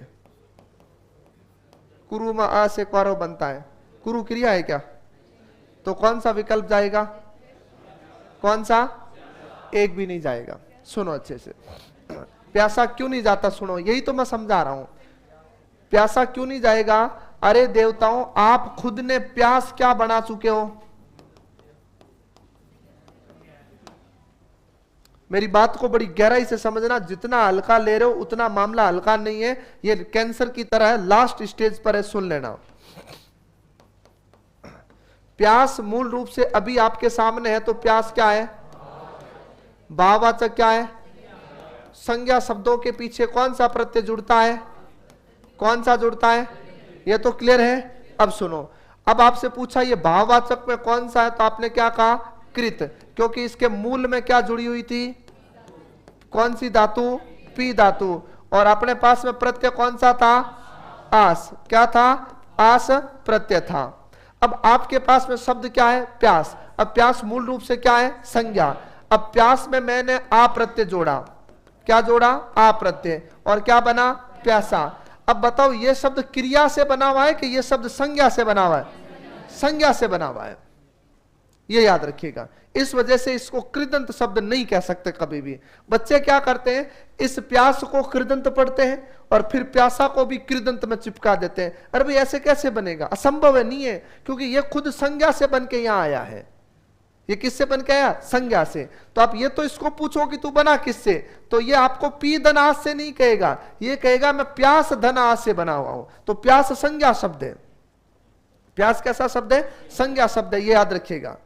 कुरु में आ से कौरव बनता है। कुरु क्रिया है क्या? तो कौन सा विकल्प जाएगा? कौन सा? एक भी नहीं जाएगा। सुनो अच्छे से। प्यासा क्यों नहीं जाता? सुनो, यही तो मैं समझा रहा हूं। प्यासा क्यों नहीं जाएगा? अरे देवताओं, आप खुद ने प्यास क्या बना चुके हो? मेरी बात को बड़ी गहराई से समझना। जितना हल्का ले रहे हो उतना मामला हल्का नहीं है। ये कैंसर की तरह है, लास्ट स्टेज पर है, सुन लेना। प्यास मूल रूप से अभी आपके सामने है, तो प्यास क्या है? भाववाचक क्या है? संज्ञा शब्दों के पीछे कौन सा प्रत्यय जुड़ता है? कौन सा जुड़ता है? ये तो क्लियर है। अब सुनो, अब आपसे पूछा ये भाववाचक में कौन सा है, तो आपने क्या कहा? कृत। क्योंकि इसके मूल में क्या जुड़ी हुई थी? कौन सी धातु? पी धातु। और अपने पास में प्रत्यय कौन सा था? आस। क्या था? आस प्रत्यय था। अब आपके पास में शब्द क्या है? प्यास। अब प्यास मूल रूप से क्या है? संज्ञा। अब प्यास में मैंने आ प्रत्यय जोड़ा। क्या जोड़ा? आ प्रत्यय। और क्या बना? प्यासा। अब बताओ ये शब्द क्रिया से बना हुआ है कि ये शब्द संज्ञा से बना हुआ है? संज्ञा से बना हुआ है। ये याद रखिएगा। इस वजह से इसको कृदंत शब्द नहीं कह सकते कभी भी। बच्चे क्या करते हैं, इस प्यास को कृदंत पढ़ते हैं और फिर प्यासा को भी कृदंत में चिपका देते हैं। अरे भाई ऐसे कैसे बनेगा, असंभव है, नहीं है, क्योंकि ये खुद संज्ञा से बन के यहां आया है। ये किससे बन के आया, संज्ञा से। तो आप ये तो इसको पूछो कि तू बना किससे, तो ये आपको पी धनास से नहीं कहेगा, ये कहेगा मैं प्यास धनास से बना हुआ हूं। तो प्यास संज्ञा शब्द है। प्यास कैसा शब्द है, संज्ञा शब्द है, ये याद रखिएगा।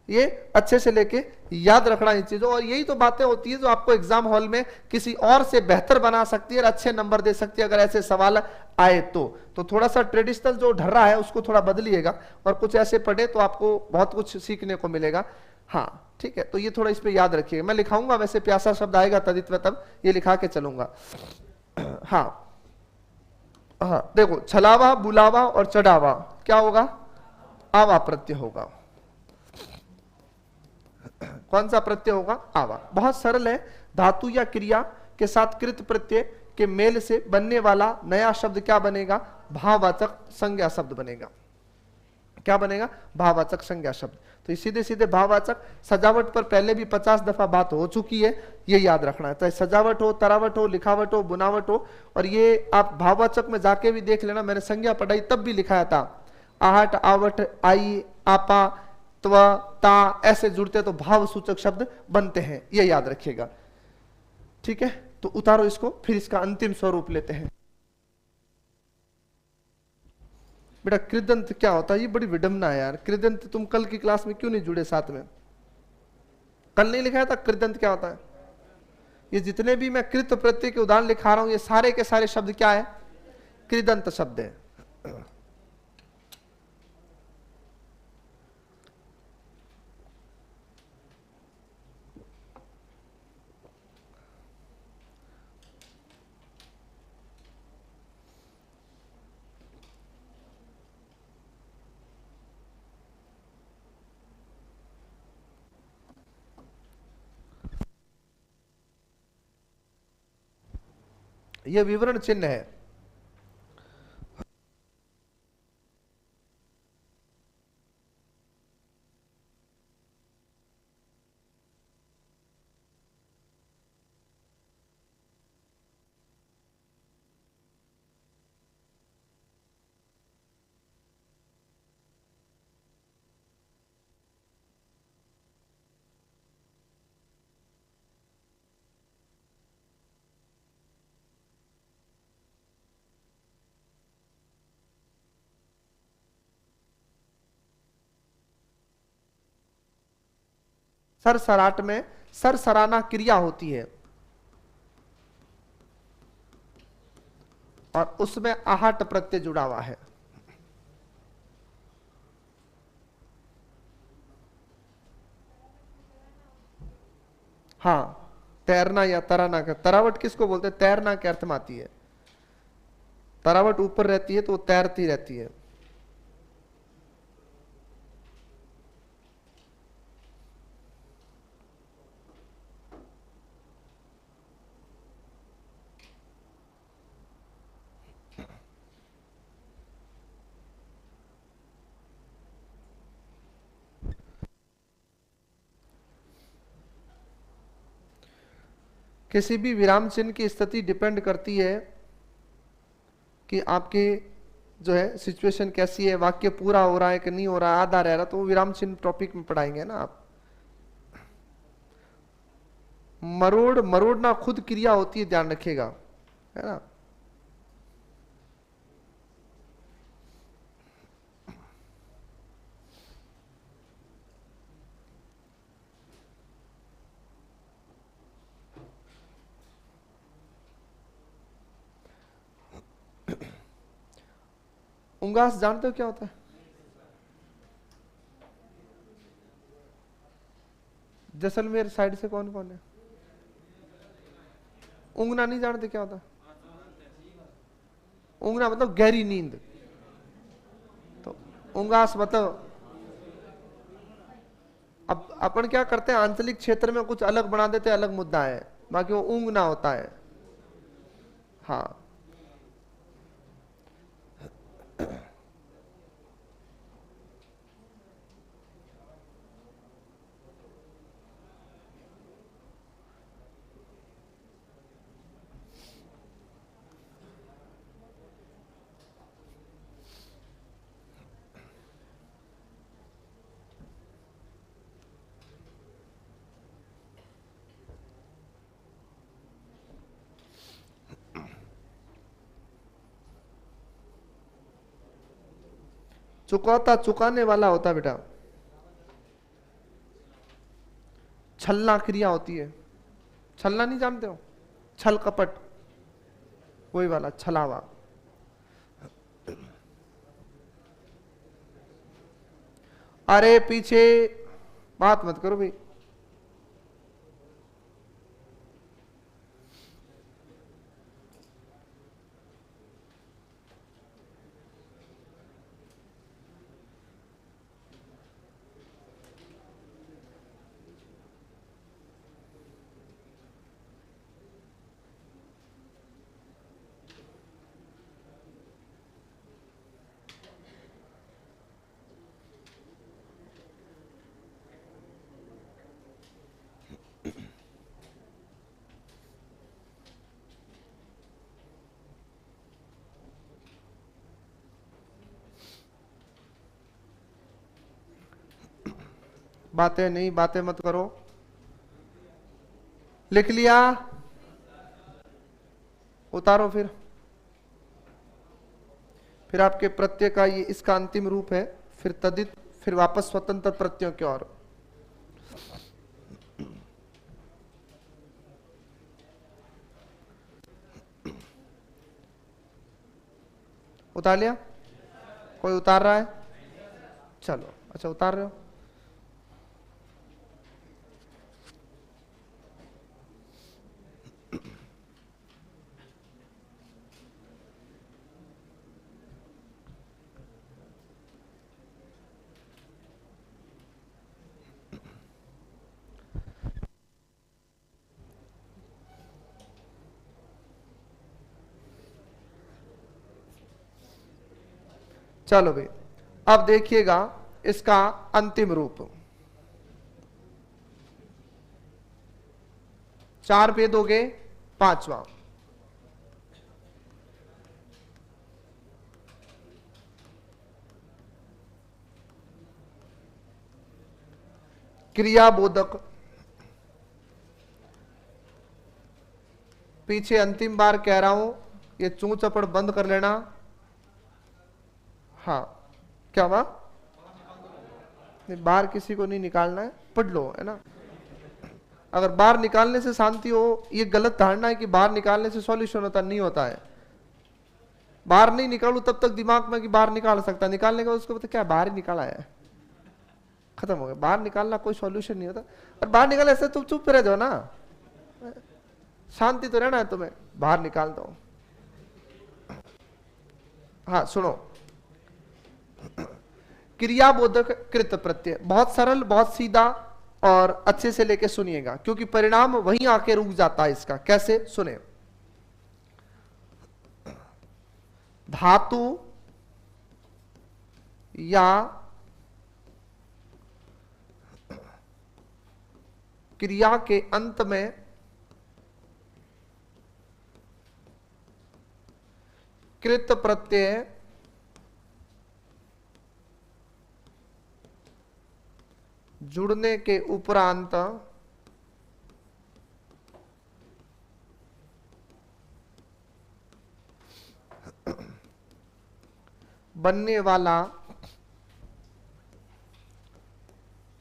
ये अच्छे से लेके याद रखना इन चीजों। और यही तो बातें होती है जो आपको एग्जाम हॉल में किसी और से बेहतर बना सकती है और अच्छे नंबर दे सकती है, अगर ऐसे सवाल आए तो थोड़ा सा ट्रेडिशनल जो ढर रहा है उसको थोड़ा बदलिएगा और कुछ ऐसे पढ़े तो आपको बहुत कुछ सीखने को मिलेगा। हाँ ठीक है, तो ये थोड़ा इस पे याद रखिएगा। मैं लिखाऊंगा वैसे, प्यासा शब्द आएगा तदित्व तब ये लिखा के चलूंगा। हाँ हाँ, देखो छलावा, बुलावा और चढ़ावा क्या होगा, आवा प्रत्यय होगा। कौन सा प्रत्यय होगा, आवा। बहुत सरल है, धातु या क्रिया के साथ कृत प्रत्यय के मेल से बनने वाला नया शब्द क्या बनेगा, भाववाचक संज्ञा शब्द बनेगा। क्या बनेगा, भाववाचक संज्ञा शब्द। तो सीधे सीधे भाववाचक। सजावट पर पहले भी 50 दफा बात हो चुकी है, ये याद रखना है। चाहे सजावट हो, तरावट हो, लिखावट हो, बुनावट हो। और ये आप भाववाचक में जाके भी देख लेना, मैंने संज्ञा पढ़ाई तब भी लिखाया था। आहट, आवट, आई, आपा, त्व, ता ऐसे जुड़ते तो भाव सूचक शब्द बनते हैं, ये याद रखिएगा। ठीक है, तो उतारो इसको, फिर इसका अंतिम स्वरूप लेते हैं। बेटा कृदंत क्या होता है, ये बड़ी विडंबना है यार। कृदंत तुम कल की क्लास में क्यों नहीं जुड़े साथ में, कल नहीं लिखाया था कृदंत क्या होता है। ये जितने भी मैं कृत प्रत्यय के उदाहरण लिखा रहा हूं, ये सारे के सारे शब्द क्या है, कृदंत शब्द है। ये विवरण चिन्ह है। सरसराट में सरसराना क्रिया होती है और उसमें आहट प्रत्यय जुड़ा हुआ है। हाँ, तैरना या तराना का, तरावट किसको बोलते हैं, तैरना के अर्थ में आती है। तरावट ऊपर रहती है तो वो तैरती रहती है। किसी भी विराम चिन्ह की स्थिति डिपेंड करती है कि आपके जो है सिचुएशन कैसी है, वाक्य पूरा हो रहा है कि नहीं हो रहा है, आधा रह रहा, तो विराम चिन्ह टॉपिक में पढ़ाएंगे ना आप। मरोड़ना खुद क्रिया होती है, ध्यान रखिएगा, है ना। उंगास जानते हो क्या होता है, जैसलमेर साइड से कौन कौन है, ऊँघना नहीं जानते क्या होता है। ऊँघना मतलब गहरी नींद, तो उंगास मतलब, अब अपन क्या करते हैं आंचलिक क्षेत्र में कुछ अलग बना देते हैं, अलग मुद्दा है, बाकी वो ऊँघना होता है। हाँ, चुकाता चुकाने वाला होता है बेटा। छलना क्रिया होती है। छलना नहीं जानते हो? छल कपट, वही वाला छलावा। अरे पीछे बात मत करो भाई। बातें नहीं, बातें मत करो। लिख लिया? उतारो फिर आपके प्रत्यय का ये इसका अंतिम रूप है, फिर तदित, फिर वापस स्वतंत्र प्रत्ययों की ओर। उतार लिया? कोई उतार रहा है? चलो अच्छा, उतार रहे हो? चलो भाई, अब देखिएगा इसका अंतिम रूप। 4 पे दोगे, 5वां। क्रियाबोधक। पीछे अंतिम बार कह रहा हूं, ये चूं चपड़ बंद कर लेना। हाँ, क्या हुआ? बाहर किसी को नहीं निकालना है, पढ़ लो, है ना। अगर बाहर निकालने से शांति हो, ये गलत धारणा है कि बाहर निकालने से सॉल्यूशन होता, नहीं होता है। बाहर नहीं निकालू तब तक दिमाग में कि बाहर निकाल सकता, निकालने का उसको पता क्या, बाहर ही निकाला है, खत्म हो गया। बाहर निकालना कोई सॉल्यूशन नहीं होता। और बाहर निकालने से तुम चुप रह जाओ ना, शांति तो रहना है तुम्हें, बाहर निकाल दो। हाँ सुनो, क्रियाबोधक कृत प्रत्यय बहुत सरल, बहुत सीधा, और अच्छे से लेके सुनिएगा, क्योंकि परिणाम वहीं आके रुक जाता है इसका। कैसे? सुने। धातु या क्रिया के अंत में कृत प्रत्यय जुड़ने के उपरांत बनने वाला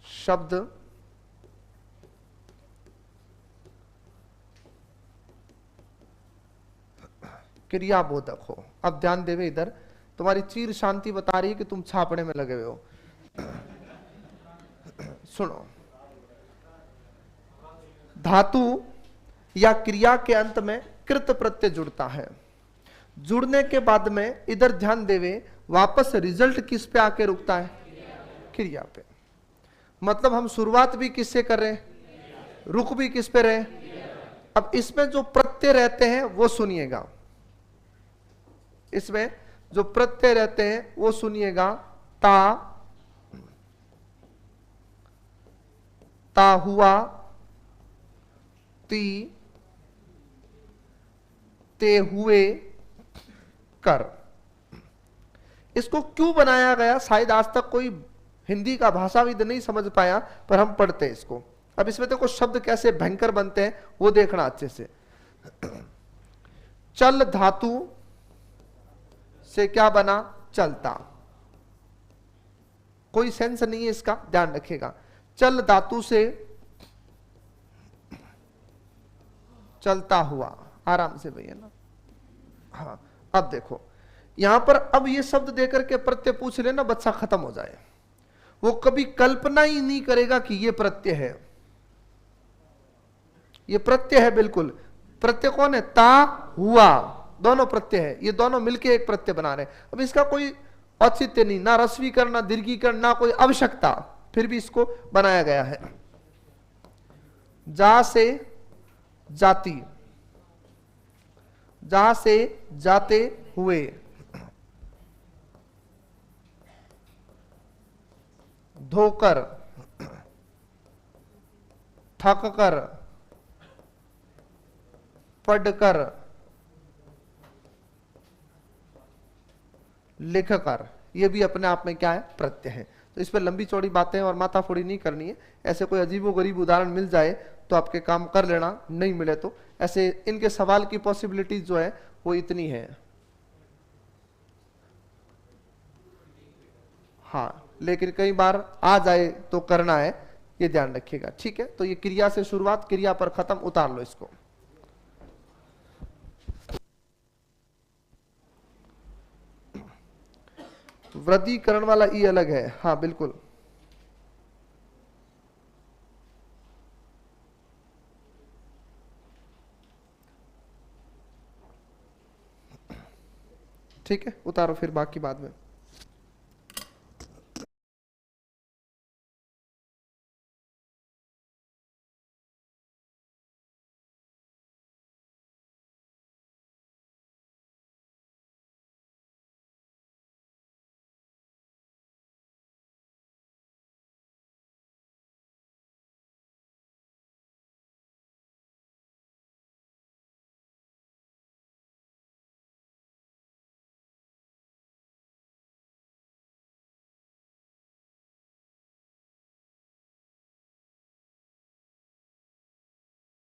शब्द क्रियाबोधक हो। अब ध्यान देवे इधर, तुम्हारी चीर शांति बता रही है कि तुम छापने में लगे हुए हो। सुनो, धातु या क्रिया के अंत में कृत प्रत्यय जुड़ता है। जुड़ने के बाद में इधर ध्यान देवे, वापस रिजल्ट किस पे आके रुकता है? क्रिया पे। मतलब हम शुरुआत भी किससे कर रहे हैं, रुक भी किस पे रहे। अब इसमें जो प्रत्यय रहते हैं वो सुनिएगा, इसमें जो प्रत्यय रहते हैं वो सुनिएगा। ता, ता हुआ, ती, ते हुए, कर। इसको क्यों बनाया गया, शायद आज तक कोई हिंदी का भाषाविद नहीं समझ पाया, पर हम पढ़ते हैं इसको। अब इसमें देखो शब्द कैसे भयंकर बनते हैं वो देखना अच्छे से। चल धातु से क्या बना? चलता। कोई सेंस नहीं है इसका, ध्यान रखिएगा। चल धातु से चलता हुआ, आराम से भैया ना। हाँ अब देखो यहां पर, अब ये शब्द देकर के प्रत्यय पूछ लेना, बच्चा खत्म हो जाए। वो कभी कल्पना ही नहीं करेगा कि ये प्रत्यय है, ये प्रत्यय है बिल्कुल। प्रत्यय कौन है? ता हुआ, दोनों प्रत्यय है, ये दोनों मिलके एक प्रत्यय बना रहे हैं। अब इसका कोई औचित्य नहीं, ना रस्वीकरण ना दीर्घीकरण ना कोई आवश्यकता, फिर भी इसको बनाया गया है। जा से जाती, जहां से जाते हुए, धोकर, थककर, पढ़कर, लिखकर, ये भी अपने आप में क्या है? प्रत्यय है। तो इस पर लंबी चौड़ी बातें और माथाफोड़ी नहीं करनी है। ऐसे कोई अजीबोगरीब उदाहरण मिल जाए तो आपके काम कर लेना, नहीं मिले तो ऐसे इनके सवाल की पॉसिबिलिटीज जो है वो इतनी है। हाँ लेकिन कई बार आ जाए तो करना है, ये ध्यान रखिएगा, ठीक है। तो ये क्रिया से शुरुआत, क्रिया पर खत्म, उतार लो इसको। वृद्धिकरण वाला ई अलग है, हाँ बिल्कुल। ठीक है, उतारो फिर बाकी बाद में।